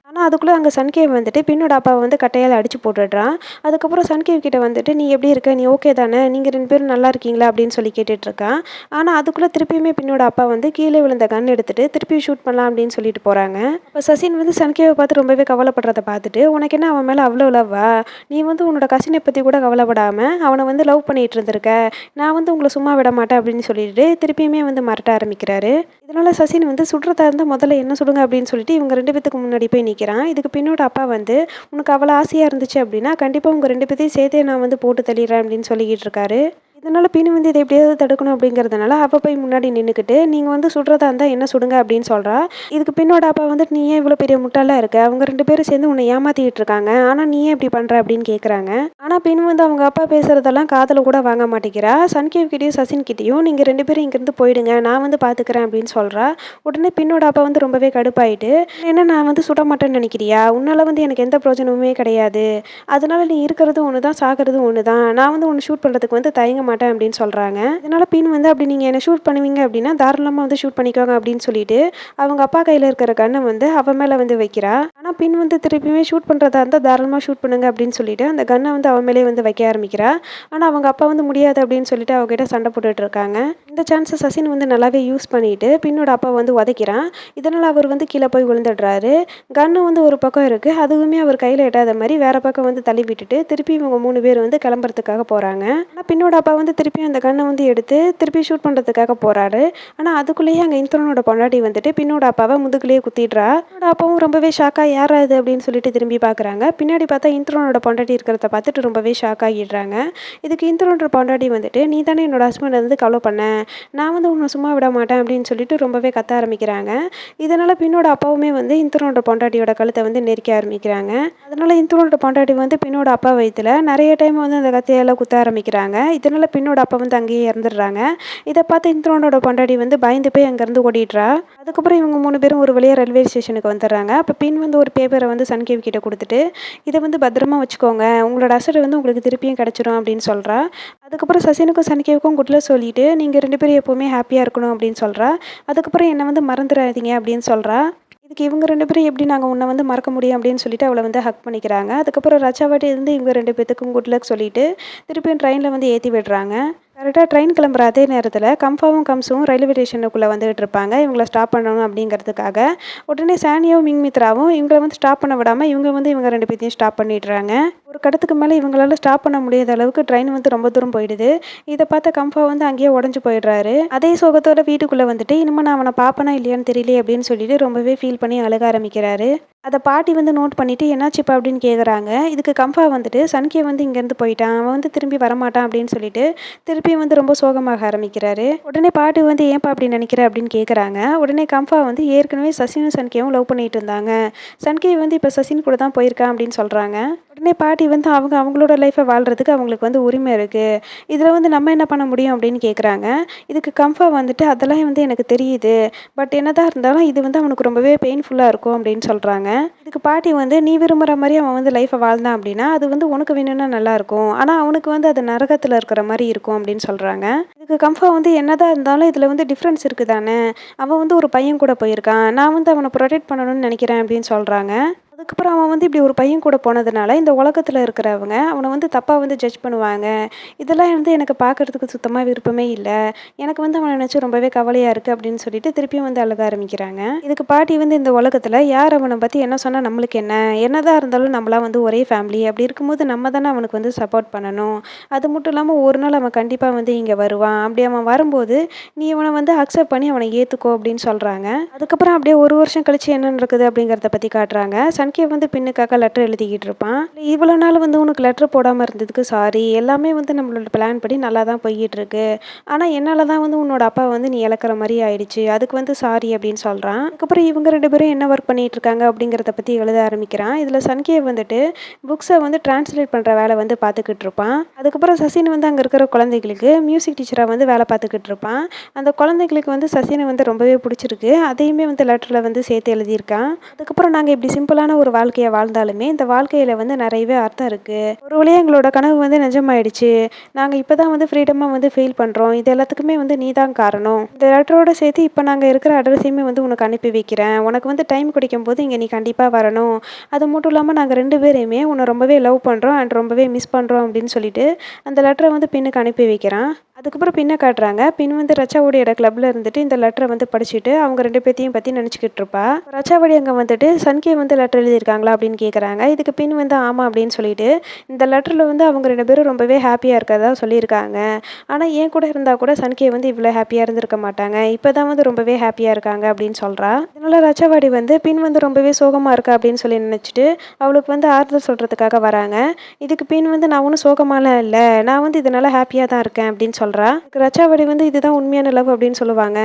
ஆனால் அதுக்குள்ளே அங்கே சன்கேவ் வந்துட்டு பின்னோட அப்பாவை வந்து கட்டையால் அடித்து போட்டுடுறான். அதுக்கப்புறம் சன்கேவ் கிட்ட வந்துட்டு நீ எப்படி இருக்க, நீ ஓகே தானே, நீங்கள் 2 பேரும் நல்லா இருக்கீங்களா அப்படின்னு சொல்லி கேட்டுட்ருக்கான். ஆனால் அதுக்குள்ளே திருப்பியுமே பின்னோட அப்பா வந்து கீழே விழுந்த கன் எடுத்துகிட்டு திருப்பி ஷூட் பண்ணலாம் அப்படின்னு சொல்லிட்டு போகிறாங்க. அப்போ சசின் வந்து சன்கேவை பார்த்து ரொம்பவே கவலைப்படுறத பார்த்துட்டு உனக்கு என்ன அவன் மேலே அவ்வளோ லவ்வா, நீ வந்து உன்னோட கசினை பற்றி கூட கவலைப்படாமல் அவனை வந்து லவ் பண்ணிகிட்டு இருந்திருக்க, நான் வந்து உங்களை சும்மா விட மாட்டேன் அப்படின்னு சொல்லிட்டு திருப்பியுமே வந்து மிரட்ட ஆரம்பிக்கிறாரு. இதனால் சசின் வந்து சுடுறதா இருந்தால் முதல்ல என்ன சுடுங்க அப்படின்னு சொல்லிட்டு இவங்க 2 பேத்துக்கு முன்னாடி போய் நிற்கிறான். இதுக்கு பின்னோட அப்பா வந்து உனக்கு அவ்வளோ ஆசையாக இருந்துச்சு அப்படின்னா கண்டிப்பாக உங்கள் 2 பேத்தையும் சேர்த்தே நான் வந்து போட்டு தள்ளிடுறேன் அப்படின்னு சொல்லிக்கிட்டு இருக்காரு. இதனால் பின் வந்து இதை எப்படியாவது தடுக்கணும் அப்படிங்கிறதுனால அவள் போய் முன்னாடி நின்றுக்கிட்டு நீங்கள் வந்து சுடுறதா இருந்தால் என்ன சுடுங்க அப்படின்னு சொல்கிறா. இதுக்கு பின்னோட அப்பா வந்துட்டு நீ ஏன் இவ்வளோ பெரிய முட்டாளாக இருக்க, அவங்க 2 பேரும் சேர்ந்து உன்னை ஏமாற்றிக்கிட்டு இருக்காங்க, ஆனால் நீ ஏன் இப்படி பண்ணுற அப்படின்னு கேட்குறாங்க. ஆனால் பின் வந்து அவங்க அப்பா பேசுகிறதெல்லாம் காதில் கூட வாங்க மாட்டேங்கிறா. சன்கேவ் கிட்டேயும் சசின் கிட்டேயும் நீங்கள் 2 பேரும் இங்கேருந்து போயிடுங்க, நான் வந்து பார்த்துக்கிறேன் அப்படின்னு சொல்கிறா. உடனே பின்னோட அப்பா வந்து ரொம்பவே கடுப்பாயிட்டு என்ன நான் வந்து சுட மாட்டேன்னு நினைக்கிறியா, உன்னால் வந்து எனக்கு எந்த பிரயோஜனமுமே கிடையாது, அதனால நீ இருக்கிறதும் ஒன்று தான் சாகிறதும் ஒன்று தான், நான் வந்து உன்னை ஷூட் பண்ணுறதுக்கு வந்து தயங்க மாட்டேன் அப்படின்னு சொல்கிறாங்க. இதனால் பின் வந்து அப்படி நீங்கள் என்ன ஷூட் பண்ணுவீங்க அப்படின்னா தாராளமாக வந்து ஷூட் பண்ணிக்கோங்க அப்படின்னு சொல்லிட்டு அவங்க அப்பா கையில் இருக்கிற கண்ணை வந்து அவன் மேலே வந்து வைக்கிறா. ஆனால் பின் வந்து திருப்பியுமே ஷூட் பண்ணுறதா இருந்தால் தாராளமாக ஷூட் பண்ணுங்க அப்படின்னு சொல்லிட்டு அந்த கன்னை வந்து அவன் மேலே வந்து வைக்க ஆரம்பிக்கிறா. ஆனால் அவங்க அப்பா வந்து முடியாது அப்படின்னு சொல்லிட்டு அவங்ககிட்ட சண்டை போட்டுட்டு இருக்காங்க. இந்த சான்ஸை சசின் வந்து நல்லாவே யூஸ் பண்ணிட்டு பின்னோட அப்பா வந்து உதைக்கிறான். இதனால் அவர் வந்து கீழே போய் விழுந்துடுறாரு. கன்னு வந்து ஒரு பக்கம் இருக்குது, அதுவுமே அவர் கையில் எட்டாத மாதிரி வேற பக்கம் வந்து தள்ளி விட்டுட்டு திருப்பி இவங்க 3 பேர் வந்து கிளம்புறதுக்காக போகிறாங்க. ஆனால் பின்னோட அப்பா வந்து திருப்பியும் அந்த கன்னை வந்து எடுத்து திருப்பி ஷூட் பண்ணுறதுக்காக போகிறாரு. ஆனால் அதுக்குள்ளேயே அங்கே இந்திரனோட பொண்டாட்டி வந்துட்டு பின்னோட அப்பாவை முதுகுலேயே குத்திடுறா. பின்னோட அப்பாவும் ரொம்பவே ஷாக்காக யார் அது அப்படின்னு சொல்லிட்டு திரும்பி பார்க்குறாங்க. பின்னாடி பார்த்தா இந்திரனோட பொண்டாட்டி இருக்கிறத பார்த்துட்டு ரொம்பவே ஷாக் ஆகிடுறாங்க. இதுக்கு இந்திரனோட பொண்டாட்டி வந்துட்டு நீ தானே என்னோட ஹஸ்பண்ட் வந்து கவலை பண்ண, நான் வந்து உன்னை சும்மா விட மாட்டேன் அப்படின்னு சொல்லிட்டு ரொம்பவே கத்த ஆரம்பிக்கிறாங்க. இதனால் பின்னோட அப்பாவுமே வந்து இந்திரனோட பொண்டாட்டியோட கழுத்தை வந்து நெரிக்க ஆரம்பிக்கிறாங்க. அதனால் இந்திரனோட பொண்டாட்டி வந்து பின்னோட அப்பா வயிற்றுல நிறைய டைம் வந்து அந்த கத்தியால் குத்த ஆரம்பிக்கிறாங்க. இதனால் பின்னோட அப்பா வந்து அங்கேயே இறந்துடுறாங்க. இதை பார்த்து இந்திரனோட பொண்டாட்டி வந்து பயந்து போய் அங்கேருந்து ஓடிடுறா. அதுக்கப்புறம் இவங்க 3 பேரும் ஒரு வழியாக ரயில்வே ஸ்டேஷனுக்கு வந்துடுறாங்க. அப்போ பின் வந்து ஒரு பேப்பரை வந்து சன்கேவ் கிட்ட கொடுத்துட்டு இதை வந்து பத்திரமா வச்சுக்கோங்க, உங்களோட அசட் வந்து உங்களுக்கு திருப்பியும் கிடச்சிரும் அப்படின்னு சொல்கிறா. அதுக்கப்புறம் சசினுக்கும் சன்கேவுக்கும் குட்ல சொல்லிட்டு நீங்கள் 2 பேரும் எப்போவுமே ஹாப்பியாக இருக்கணும் அப்படின்னு சொல்கிறா. அதுக்கப்புறம் என்னை வந்து மறந்துடாதீங்க அப்படின்னு சொல்கிறா. இதுக்கு இவங்க 2 பேரும் எப்படி நாங்கள் உன்னை வந்து மறக்க முடியும் அப்படின்னு சொல்லிட்டு அவளை வந்து ஹக் பண்ணிக்கிறாங்க. அதுக்கப்புறம் ரச்சாவாட்டி இருந்து இவங்க 2 பேத்துக்கும் குட் லக் சொல்லிட்டு திருப்பியும் ட்ரெயினில் வந்து ஏற்றி விடுறாங்க. கரெக்டாக ட்ரெயின் கிளம்புற அதே நேரத்தில் கம்ஃபாவும் கம்ஸும் ரயில்வே ஸ்டேஷனுக்குள்ளே வந்துகிட்டு இருப்பாங்க இவங்கள ஸ்டாப் பண்ணணும் அப்படிங்கிறதுக்காக. உடனே சானியாவும் மிங்மித்ராவும் இவங்களை வந்து ஸ்டாப் பண்ண விடாமல் இவங்க வந்து இவங்க 2 பேத்தையும் ஸ்டாப் பண்ணிடுறாங்க. ஒரு கடத்துக்கு மேலே இவங்களால ஸ்டாப் பண்ண முடியாத அளவுக்கு ட்ரெயின் வந்து ரொம்ப தூரம் போயிடுது. இதை பார்த்த கம்ஃபா வந்து அங்கேயே உடஞ்சி போயிடுறாரு. அதே சோகத்தோட வீட்டுக்குள்ளே வந்துட்டு இனிமேல் நான் அவனை பார்ப்பனா இல்லையான்னு தெரியலையே அப்படின்னு சொல்லிட்டு ரொம்பவே ஃபீல் பண்ணி அழுக ஆரம்பிக்கிறாரு. அதை பாட்டி வந்து நோட் பண்ணிவிட்டு என்னாச்சுப்பா அப்படின்னு கேட்குறாங்க. இதுக்கு கம்ஃபா வந்துட்டு சன்கே வந்து இங்கேருந்து போயிட்டான், அவன் வந்து திரும்பி வரமாட்டான் அப்படின்னு சொல்லிட்டு திருப்பியும் வந்து ரொம்ப சோகமாக ஆரம்பிக்கிறாரு. உடனே பாட்டி வந்து ஏன்ப்பா அப்படி நினைக்கிற அப்படின்னு கேட்குறாங்க. உடனே கம்ஃபா வந்து ஏற்கனவே சசினும் சன்கேவும் லவ் பண்ணிட்டு இருந்தாங்க, சன்கே வந்து இப்போ சசின் கூட தான் போயிருக்கான் அப்படின்னு சொல்கிறாங்க. உடனே பாட்டி வந்து அவங்களோட லைஃப்பை வாழ்கிறதுக்கு அவங்களுக்கு வந்து உரிமை இருக்குது, இதில் வந்து நம்ம என்ன பண்ண முடியும் அப்படின்னு கேட்குறாங்க. இதுக்கு கம்ஃபா வந்துட்டு அதெல்லாம் வந்து எனக்கு தெரியுது, பட் என்னதான் இருந்தாலும் இது வந்து அவனுக்கு ரொம்பவே பெயின்ஃபுல்லாக இருக்கும் அப்படின்னு சொல்கிறாங்க. இதுக்கு பாட்டி வந்து நீ விரும்புகிற மாதிரி அவன் வந்து லைஃப்பை வாழ்ந்தான் அப்படின்னா அது வந்து உனக்கு வேணும்னா நல்லாயிருக்கும், ஆனால் அவனுக்கு வந்து அது நரகத்தில் இருக்கிற மாதிரி இருக்கும் அப்படின்னு சொல்கிறாங்க. இதுக்கு கம்ஃபா வந்து என்னதான் இருந்தாலும் இதில் வந்து டிஃப்ரென்ஸ் இருக்குது தானே, அவன் வந்து ஒரு பையன் கூட போயிருக்கான், நான் வந்து அவனை ப்ரொடெக்ட் பண்ணணும்னு நினைக்கிறேன் அப்படின்னு சொல்கிறாங்க. அதுக்கப்புறம் அவன் வந்து இப்படி ஒரு பையன் கூட போனதுனால, இந்த உலகத்துல இருக்கிறவங்க அவன வந்து தப்பா வந்து ஜட்ஜ் பண்ணுவாங்க. இதெல்லாம் வந்து எனக்கு பார்க்கறதுக்கு சுத்தமா விருப்பமே இல்ல. எனக்கு வந்து அவன நினைச்சு ரொம்பவே கவலையா இருக்கு அப்படின்னு சொல்லிட்டு திருப்பியும் வந்து அழுக ஆரம்பிக்கிறாங்க. இதுக்கு பாட்டி வந்து இந்த உலகத்துல யார் அவன பத்தி என்ன சொன்னா நம்மளுக்கு என்ன? என்னதான் இருந்தாலும் நம்மலாம் வந்து ஒரே ஃபேமிலி. அப்படி இருக்கும்போது நம்ம தானே அவனுக்கு வந்து சப்போர்ட் பண்ணணும். அது மட்டும் இல்லாம ஒரு நாள் அவன் கண்டிப்பா வந்து இங்க வருவான். அப்படி அவன் வரும்போது, நீ இவன வந்து அக்செப்ட் பண்ணி அவன ஏத்துக்கோ அப்படின்னு சொல்றாங்க. அதுக்கப்புறம் அப்படியே 1 வருஷம் கழிச்சு என்ன நடக்குது அப்படிங்கிறத பத்தி காட்டுறாங்க. சன்கேவ் வந்து பின்னுக்காக லெட்டர் எழுதிக்கிட்டு இருப்பான். இவ்வளோ நாள் வந்து உனக்கு லெட்டர் போடாம இருந்ததுக்கு சாரி. எல்லாமே வந்து நம்மளோட பிளான் படி நல்லா தான் போய்க்கிட்டு இருக்கு. ஆனா என்னால தான் வந்து உன்னோட அப்பா வந்து நீ இழக்கிற மாரி ஆயிடுச்சு. அதுக்கு வந்து சாரி அப்படின்னு சொல்றான். அதுக்கப்புறம் இவங்க 2 பேரும் என்ன ஒர்க் பண்ணிட்டு இருக்காங்க அப்படிங்கிறத பத்தி எழுத ஆரம்பிக்கிறான். இதுல சன்கேவ் வந்துட்டு புக்ஸ வந்து டிரான்ஸ்லேட் பண்ற வேலை வந்து பார்த்துக்கிட்டு இருப்பான். அதுக்கப்புறம் சசின் வந்து அங்க இருக்கிற குழந்தைகளுக்கு மியூசிக் டீச்சரா வந்து வேலை பார்த்துக்கிட்டு இருப்பான். அந்த குழந்தைகளுக்கு வந்து சசின வந்து ரொம்பவே பிடிச்சிருக்கு. அதையுமே வந்து லெட்டர்ல வந்து சேர்த்து எழுதியிருக்கான். அதுக்கப்புறம் நாங்க இப்படி சிம்பிளான ஒரு வாழ்க்கைய வாழ்ந்தாலுமே, இந்த வாழ்க்கையில வந்து நிறையவே அர்த்தம் இருக்கு. ஒரு வழியா எங்களோட கனவு வந்து நிஜமாயிடுச்சு. நாங்க இப்ப தான் வந்து ஃப்ரீடமா வந்து ஃபீல் பண்றோம். இது எல்லாத்துக்குமே வந்து நீ தான் காரணம். இந்த லெட்டரோட சேர்த்து இப்ப நாங்க இருக்கிற அட்ரஸையுமே வந்து உனக்கு அனுப்பி வைக்கிறேன். உனக்கு வந்து டைம் கிடைக்கும்போது இங்க நீ கண்டிப்பா வரணும். அது மட்டும் இல்லாம நாங்க 2 பேரையுமே உன்ன ரொம்பவே லவ் பண்றோம் அண்ட் ரொம்பவே மிஸ் பண்றோம் அப்படின்னு சொல்லிட்டு, அந்த லெட்டர வந்து பின்னுக்கு அனுப்பி வைக்கிறான். அதுக்கப்புறம் பின்ன காட்டுறாங்க. பின் வந்து ரச்சாவோடியோட கிளப்ல இருந்துட்டு இந்த லெட்டர வந்து படிச்சுட்டு அவங்க 2 பேத்தையும் பத்தி நினைச்சுக்கிட்டு இருப்பா. ரச்சாவோடி அங்க வந்துட்டு சன்கே வந்து லெட்டர் எழுதியிருக்காங்களா அப்படின்னு கேட்குறாங்க. இதுக்கு பின் வந்து ஆமா அப்படின்னு சொல்லிட்டு, இந்த லெட்டர்ல வந்து அவங்க 2 பேரும் ரொம்பவே ஹாப்பியா இருக்கிறதா சொல்லியிருக்காங்க. ஆனா என் கூட இருந்தா கூட சன்கே வந்து இவ்வளோ ஹாப்பியா இருந்திருக்க மாட்டாங்க. இப்பதான் வந்து ரொம்பவே ஹாப்பியா இருக்காங்க அப்படின்னு சொல்றா. இதனால ரச்சாவாடி வந்து பின் வந்து ரொம்பவே சோகமா இருக்கா அப்படின்னு சொல்லி நினைச்சுட்டு, அவளுக்கு வந்து ஆறுதல் சொல்றதுக்காக வராங்க. இதுக்கு பின் வந்து நான் ஒன்னும் சோகமாலாம் இல்ல. நான் வந்து இதனால ஹாப்பியா தான் இருக்கேன் அப்படின்னு சொல்றா. ரச்சாவடி வந்து இதுதான் உண்மையான லவ் அப்படின்னு சொல்லுவாங்க.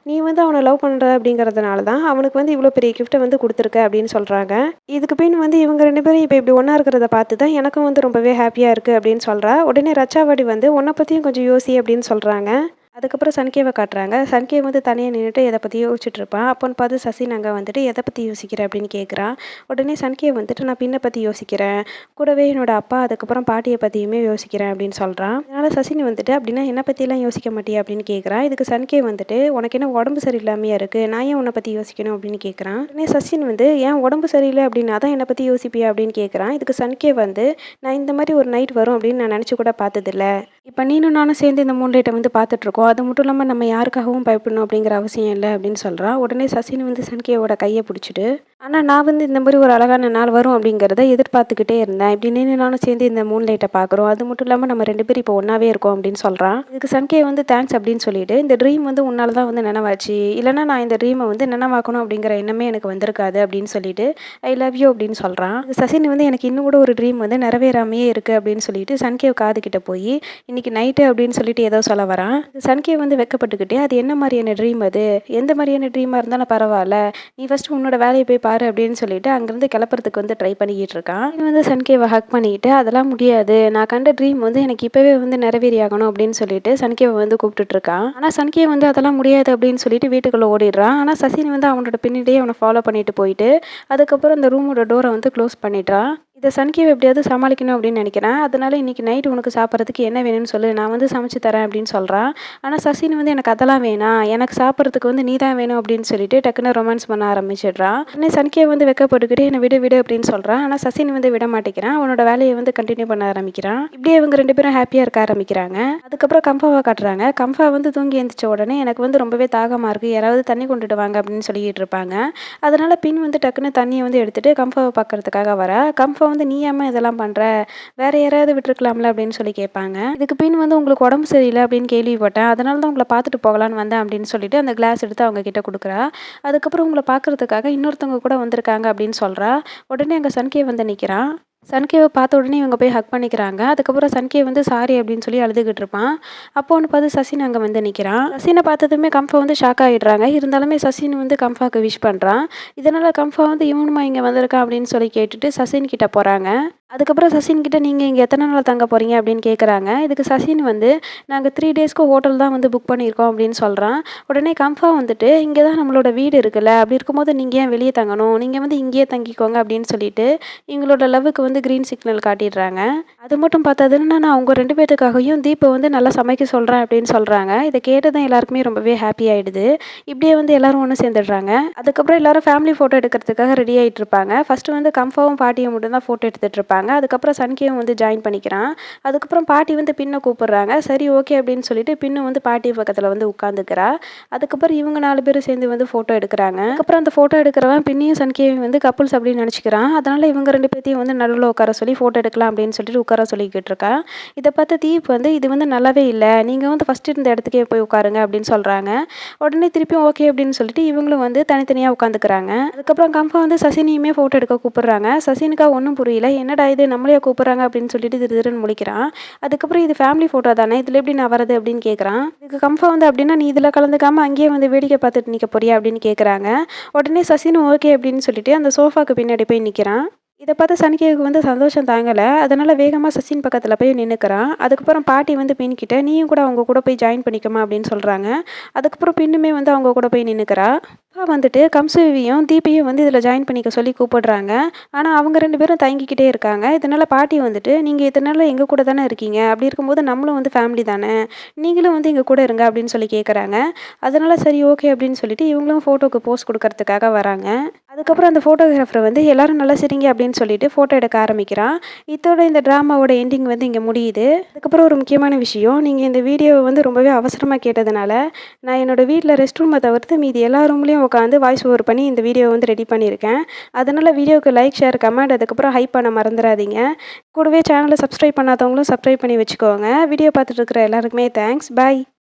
நீ வந்து அவன லவ் பண்ற அப்படிங்கிறதுனால தான் அவனுக்கு வந்து இவ்வளோ பெரிய கிஃப்ட்ட வந்து குடுத்துருக்க அப்படின்னு சொல்றாங்க. இதுக்கு பின் வந்து இவங்க 2 பேரும் இப்ப இப்படி ஒண்ணா இருக்கிறத பார்த்து தான் எனக்கும் வந்து ரொம்பவே ஹாப்பியா இருக்கு அப்படின்னு சொல்றா. உடனே ரச்சாவடி வந்து உன்ன பத்தியும் கொஞ்சம் யோசி அப்படின்னு சொல்றாங்க. அதுக்கப்புறம் சன்கேவ காட்டுறாங்க. சன்கேவ் வந்து தனியா நின்னுட்டு எத பத்தியோ யோசிச்சுட்டு இருப்பான். அப்போன்னு பார்த்து சசின் அங்க வந்துட்டு எத பத்தி யோசிக்கிற அப்படின்னு கேட்குறான். உடனே சன்கேவ் வந்துட்டு நான் பின்ன பத்தி யோசிக்கிறேன். கூடவே என்னோட அப்பா அதுக்கப்புறம் பாட்டிய பத்தியுமே யோசிக்கிறேன் அப்படின்னு சொல்றான். அதனால சசின் வந்துட்டு அப்படின்னா என்ன பத்தியெல்லாம் யோசிக்க மாட்டியா அப்படின்னு கேட்குறான். இதுக்கு சன்கேவ் வந்துட்டு உனக்கு என்ன உடம்பு சரியில்லாமையா இருக்கு? நான் ஏன் உன்ன பத்தி யோசிக்கணும் அப்படின்னு கேட்குறான். உடனே சசின் வந்து ஏன் உடம்பு சரியில்ல அப்படின்னா தான் என்ன பத்தி யோசிப்பியா அப்படின்னு கேட்குறான். இதுக்கு சன்கேவ் வந்து நான் இந்த மாதிரி ஒரு நைட் வரும் அப்படின்னு நான் நினைச்சு கூட பார்த்ததில்ல. இப்ப நீனும் நானும் சேர்ந்து இந்த மூன்லைட்ட வந்து பார்த்துட்ருக்கோம். அது மட்டும் இல்லாம நம்ம யாருக்காகவும் பயப்படணும் அப்படிங்கிற அவசியம் இல்ல அப்படின்னு சொல்றா. உடனே சசின் வந்து சன்கேவோட கைய புடிச்சுட்டு, ஆனா நான் வந்து இந்த மாரி ஒரு அழகான நாள் வரும் அப்படிங்கிறத எதிர்பார்த்துக்கிட்டே இருந்தேன். இப்படி நீனும் நானும் சேர்ந்து இந்த மூன்லைட்ட பார்க்குறோம். அது மட்டும் இல்லாம நம்ம 2 பேரும் இப்போ ஒண்ணாவே இருக்கோம் அப்படின்னு சொல்றான். இதுக்கு சன்கே வந்து தேங்க்ஸ் அப்படின்னு சொல்லிட்டு, இந்த ட்ரீம் வந்து உன்னால தான் வந்து நனவாச்சு. இல்லன்னா நான் இந்த ட்ரீம வந்து நனவாக்கணும் அப்படிங்கிற எண்ணமே எனக்கு வந்திருக்காது அப்படின்னு சொல்லிட்டு, ஐ லவ் யூ அப்படின்னு சொல்றான். சசின் வந்து எனக்கு இன்னும் கூட ஒரு ட்ரீம் வந்து நிறைவேறாமயே இருக்கு அப்படின்னு சொல்லிட்டு சன்கேவ் காதுகிட்ட போயி இன்னைக்கு நைட்டு அப்படின்னு சொல்லிட்டு ஏதோ சொல்ல வரான். சன்கே வந்து வெட்கப்பட்டுக்கிட்டே, அது என்ன மாரியான ட்ரீம் அது? எந்த மாரியான ட்ரீமா இருந்தாலும் பரவால்ல. நீ ஃபர்ஸ்ட்டு உன்னோட வேலைய போய் பாரு அப்படின்னு சொல்லிட்டு அங்கேருந்து கிளப்புறதுக்கு வந்து ட்ரை பண்ணிக்கிட்டு இருக்கான். இவன் வந்து சன்கேவ ஹக் பண்ணிக்கிட்டு, அதெல்லாம் முடியாது. நான் கண்ட ட்ரீம் வந்து எனக்கு இப்பவே வந்து நிறைவேறி ஆகணும் அப்படின்னு சொல்லிட்டு சன்கேவ வந்து கூப்பிட்டுட்டு இருக்கான். ஆனா சன்கே வந்து அதெல்லாம் முடியாது அப்படின்னு சொல்லிட்டு வீட்டுக்குள்ள ஓடிடுறான். ஆனா சசின் வந்து அவனோட பின்னாடியே அவன ஃபாலோ பண்ணிட்டு போயிட்டு, அதுக்கப்புறம் அந்த ரூமோட டோர வந்து க்ளோஸ் பண்ணிடுறான். இத சன்கேவ் எப்படியாவது சமாளிக்கணும் அப்படின்னு நினைக்கிறேன். அதனால இன்னைக்கு நைட் உனக்கு சாப்பிட்றதுக்கு என்ன வேணும்னு சொல்லு. நான் வந்து சமைச்சு தரேன் அப்படின்னு சொல்றான். ஆனா சசின் வந்து எனக்கு அதெல்லாம் வேணாம். எனக்கு சாப்பிட்றதுக்கு வந்து நீ தான் வேணும் அப்படின்னு சொல்லிட்டு டக்குன்னு ரொமான்ஸ் பண்ண ஆரம்பிச்சிடுறான். உடனே சன்கேவ் வந்து வெட்கப்பட்டுக்கிட்டு என்ன விடு விடு அப்படின்னு சொல்றான். ஆனா சசின் வந்து விட மாட்டேங்கிறான். அவனோட வேலைய வந்து கண்டினியூ பண்ண ஆரம்பிக்கிறான். இப்படியே இவங்க 2 பேரும் ஹாப்பியா இருக்க ஆரம்பிக்கிறாங்க. அதுக்கப்புறம் கம்ஃபாவ காட்டுறாங்க. கம்ஃபா வந்து தூங்கி எந்திரிச்ச உடனே எனக்கு வந்து ரொம்பவே தாகமா இருக்கு. யாராவது தண்ணி கொண்டுட்டு வாங்க அப்படின்னு சொல்லிட்டு இருப்பாங்க. அதனால பின் வந்து டக்குன்னு தண்ணிய வந்து எடுத்துட்டு கம்ஃபாவ பார்க்கறதுக்காக வரா. கம்ஃபா வந்து நீ ஏம்மா இதெல்லாம் பண்ற? வேற யாராவது விட்டுருக்கலாம்ல அப்படின்னு சொல்லி கேட்பாங்க. இதுக்கு பின் வந்து உங்களுக்கு உடம்பு சரியில்ல அப்படின்னு கேள்விப்பட்டேன். அதனால தான் உங்கள பார்த்துட்டு போகலான்னு வந்தேன் அப்படின்னு சொல்லிட்டு அந்த கிளாஸ் எடுத்து அவங்க கிட்ட குடுக்குறா. அதுக்கப்புறம் உங்கள பார்க்கறதுக்காக இன்னொருத்தவங்க கூட வந்திருக்காங்க அப்படின்னு சொல்றா. உடனே அங்க சன்கே வந்து நிக்கிறான். சன்கேவ பார்த்த உடனே இவங்க போய் ஹக் பண்ணிக்கிறாங்க. அதுக்கப்புறம் சன்கே வந்து சாரி அப்படின்னு சொல்லி அழுதுகிட்டு இருப்பான். அப்போ ஒண்ணு பார்த்து சசின் அங்க வந்து நிக்கிறான். சசின பார்த்ததுமே கம்ஃபா வந்து ஷாக் ஆயிடுறாங்க. இருந்தாலுமே சசின் வந்து கம்ஃபாக்கு விஷ் பண்றான். இதனால கம்ஃபா வந்து இவனுமா இங்க வந்திருக்கான் அப்படின்னு சொல்லி கேட்டுட்டு சசின் கிட்ட போறாங்க. அதுக்கப்புறம் சசின் கிட்ட "நீங்க இங்க எத்தன நாள் தங்க போறீங்க?" அப்படின்னு கேட்குறாங்க. இதுக்கு சசின் வந்து, "நாங்க 3 டேஸ்க்கு ஹோட்டல் தான் வந்து புக் பண்ணியிருக்கோம்" அப்படின்னு சொல்றான். உடனே கம்ஃபா வந்துட்டு, "இங்க தான் நம்மளோட வீடு இருக்குல்ல. அப்படி இருக்கும்போது நீங்க ஏன் வெளிய தங்கணும்? நீங்க வந்து இங்கேயே தங்கிக்கோங்க" அப்படின்னு சொல்லிட்டு, இவங்களோட லவ்வுக்கு வந்து கிரீன் சிக்னல் காட்டிடுறாங்க. அது மட்டும் பத்தாதுன்னு, "நான் அவங்க 2 பேத்துக்காகவும் தீப வந்து நல்லா சமைக்க சொல்றேன்" அப்படின்னு சொல்றாங்க. இத கேட்டதும் எல்லாருக்குமே ரொம்பவே ஹாப்பி ஆயிடுது. இப்படியே வந்து எல்லாரும் ஒண்ணு சேர்ந்துடுறாங்க. அதுக்கப்புறம் எல்லாரும் ஃபேமிலி ஃபோட்டோ எடுக்கிறதுக்காக ரெடி ஆயிட்டு இருப்பாங்க. ஃபர்ஸ்ட்டு வந்து கம்ஃபாவும் பாட்டியும் மட்டும் தான் ஃபோட்டோ எடுத்துட்டு இருப்பாங்க. அதுக்கப்புறம் சன்கேவும் வந்து ஜாயின் பண்ணிக்கிறான். அதுக்கப்புறம் பாட்டி வந்து பின்ன கூப்பிடுறாங்க. சரி ஓகே அப்படின்னு சொல்லிட்டு பின்னு வந்து பாட்டி பக்கத்துல வந்து உட்காந்துக்கிறா. அதுக்கப்புறம் இவங்க 4 பேரும் சேர்ந்து வந்து ஃபோட்டோ எடுக்குறாங்க. அதுக்கப்புறம் அந்த ஃபோட்டோ எடுக்கிறவன் பின்னியும் சன்கேவையும் வந்து கப்புல்ஸ் அப்படின்னு நினச்சுக்கிறான். அதனால இவங்க 2 பேத்தையும் வந்து நடுவுல உட்கார சொல்லி ஃபோட்டோ எடுக்கலாம் அப்படின்னு சொல்லிட்டு உட்கார சொல்லிக்கிட்டு இருக்கா. இத பார்த்த தீப் வந்து இது வந்து நல்லாவே இல்ல. நீங்க வந்து ஃபர்ஸ்ட் இருந்த இடத்துக்கே போய் உட்காருங்க அப்படின்னு சொல்றாங்க. உடனே திருப்பியும் ஓகே அப்படின்னு சொல்லிட்டு இவங்களும் வந்து தனித்தனியா உட்காந்துக்கிறாங்க. அதுக்கப்புறம் கம்ஃபா வந்து சசினியுமே ஃபோட்டோ எடுக்க கூப்பிடுறாங்க. சசினுக்கா ஒண்ணும் புரியல. என்னடா இது நம்மளையா கூப்பிடுறாங்க அப்படின்னு சொல்லிட்டு திரு திருன்னு முழிக்கிறான். அதுக்கப்புறம் இது ஃபேமிலி ஃபோட்டோ தானே, இதில எப்படி நான் வரது அப்படின்னு கேட்குறான். இதுக்கு கம்ஃபா வந்து அப்படின்னா நீ இதில கலந்துக்காம அங்கேயே வந்து வேடிக்கை பார்த்துட்டு நிக்க போறியா அப்படின்னு கேட்குறாங்க. உடனே சசினும் ஓகே அப்படின்னு சொல்லிட்டு அந்த சோஃபாக்கு பின்னாடி போய் நிக்கிறான். இத பார்த்து சனிக்கேவுக்கு வந்து சந்தோஷம் தாங்கல. அதனால வேகமா சச்சின் பக்கத்துல போய் நின்னுக்கிறான். அதுக்கப்புறம் பாட்டி வந்து பின்கிட்ட, "நீயும் கூட அவங்க கூட போய் ஜாயின் பண்ணிக்கம்மா" அப்படின்னு சொல்றாங்க. அதுக்கப்புறம் பின்னுமே வந்து அவங்க கூட போய் நின்னுக்கிறா. அப்பா வந்துட்டு கம்சுவியும், தீபியும் வந்து இதில ஜாயின் பண்ணிக்க சொல்லி கூப்பிடுறாங்க. ஆனா அவங்க 2 பேரும் தயங்கிக்கிட்டே இருக்காங்க. இதனால பாட்டி வந்துட்டு, "நீங்க இத்தன நாளா எங்க கூட தானே இருக்கீங்க. அப்படி இருக்கும்போது நம்மளும் வந்து ஃபேமிலி தானே. நீங்களும் வந்து எங்க கூட இருங்க" அப்படின்னு சொல்லி கேட்குறாங்க. அதனால சரி ஓகே அப்படின்னு சொல்லிட்டு இவங்களும் ஃபோட்டோக்கு போஸ் குடுக்கறதுக்காக வராங்க. அதுக்கப்புறம் அந்த ஃபோட்டோகிராஃபர் வந்து எல்லாரும் நல்லா சிரிங்க அப்படின்னு சொல்லிட்டு ஃபோட்டோ எடுக்க ஆரம்பிக்கிறான். இதோட இந்த ட்ராமாவோட எண்டிங் வந்து இங்க முடியுது. அதுக்கப்புறம் ஒரு முக்கியமான விஷயம், நீங்க இந்த வீடியோவ வந்து ரொம்பவே அவசரமா கேட்டதுனால, நான் என்னோட வீட்ல ரெஸ்ட் ரூம தவிர்த்து மீதி எல்லா ரூம்லயும் உட்காந்து வாய்ஸ் ஓவர் பண்ணி இந்த வீடியோவ வந்து ரெடி பண்ணியிருக்கேன். அதனால வீடியோவுக்கு லைக், ஷேர், கமெண்ட் அதுக்கப்புறம் ஹைப் பண்ண மறந்துறாதீங்க. கூடவே சேனல சப்ஸ்கிரைப் பண்ணாதவங்களும் சப்ஸ்கிரைப் பண்ணி வச்சுக்கோங்க. வீடியோ பார்த்துட்டு இருக்கிற எல்லாருக்குமே தேங்க்ஸ். பாய்.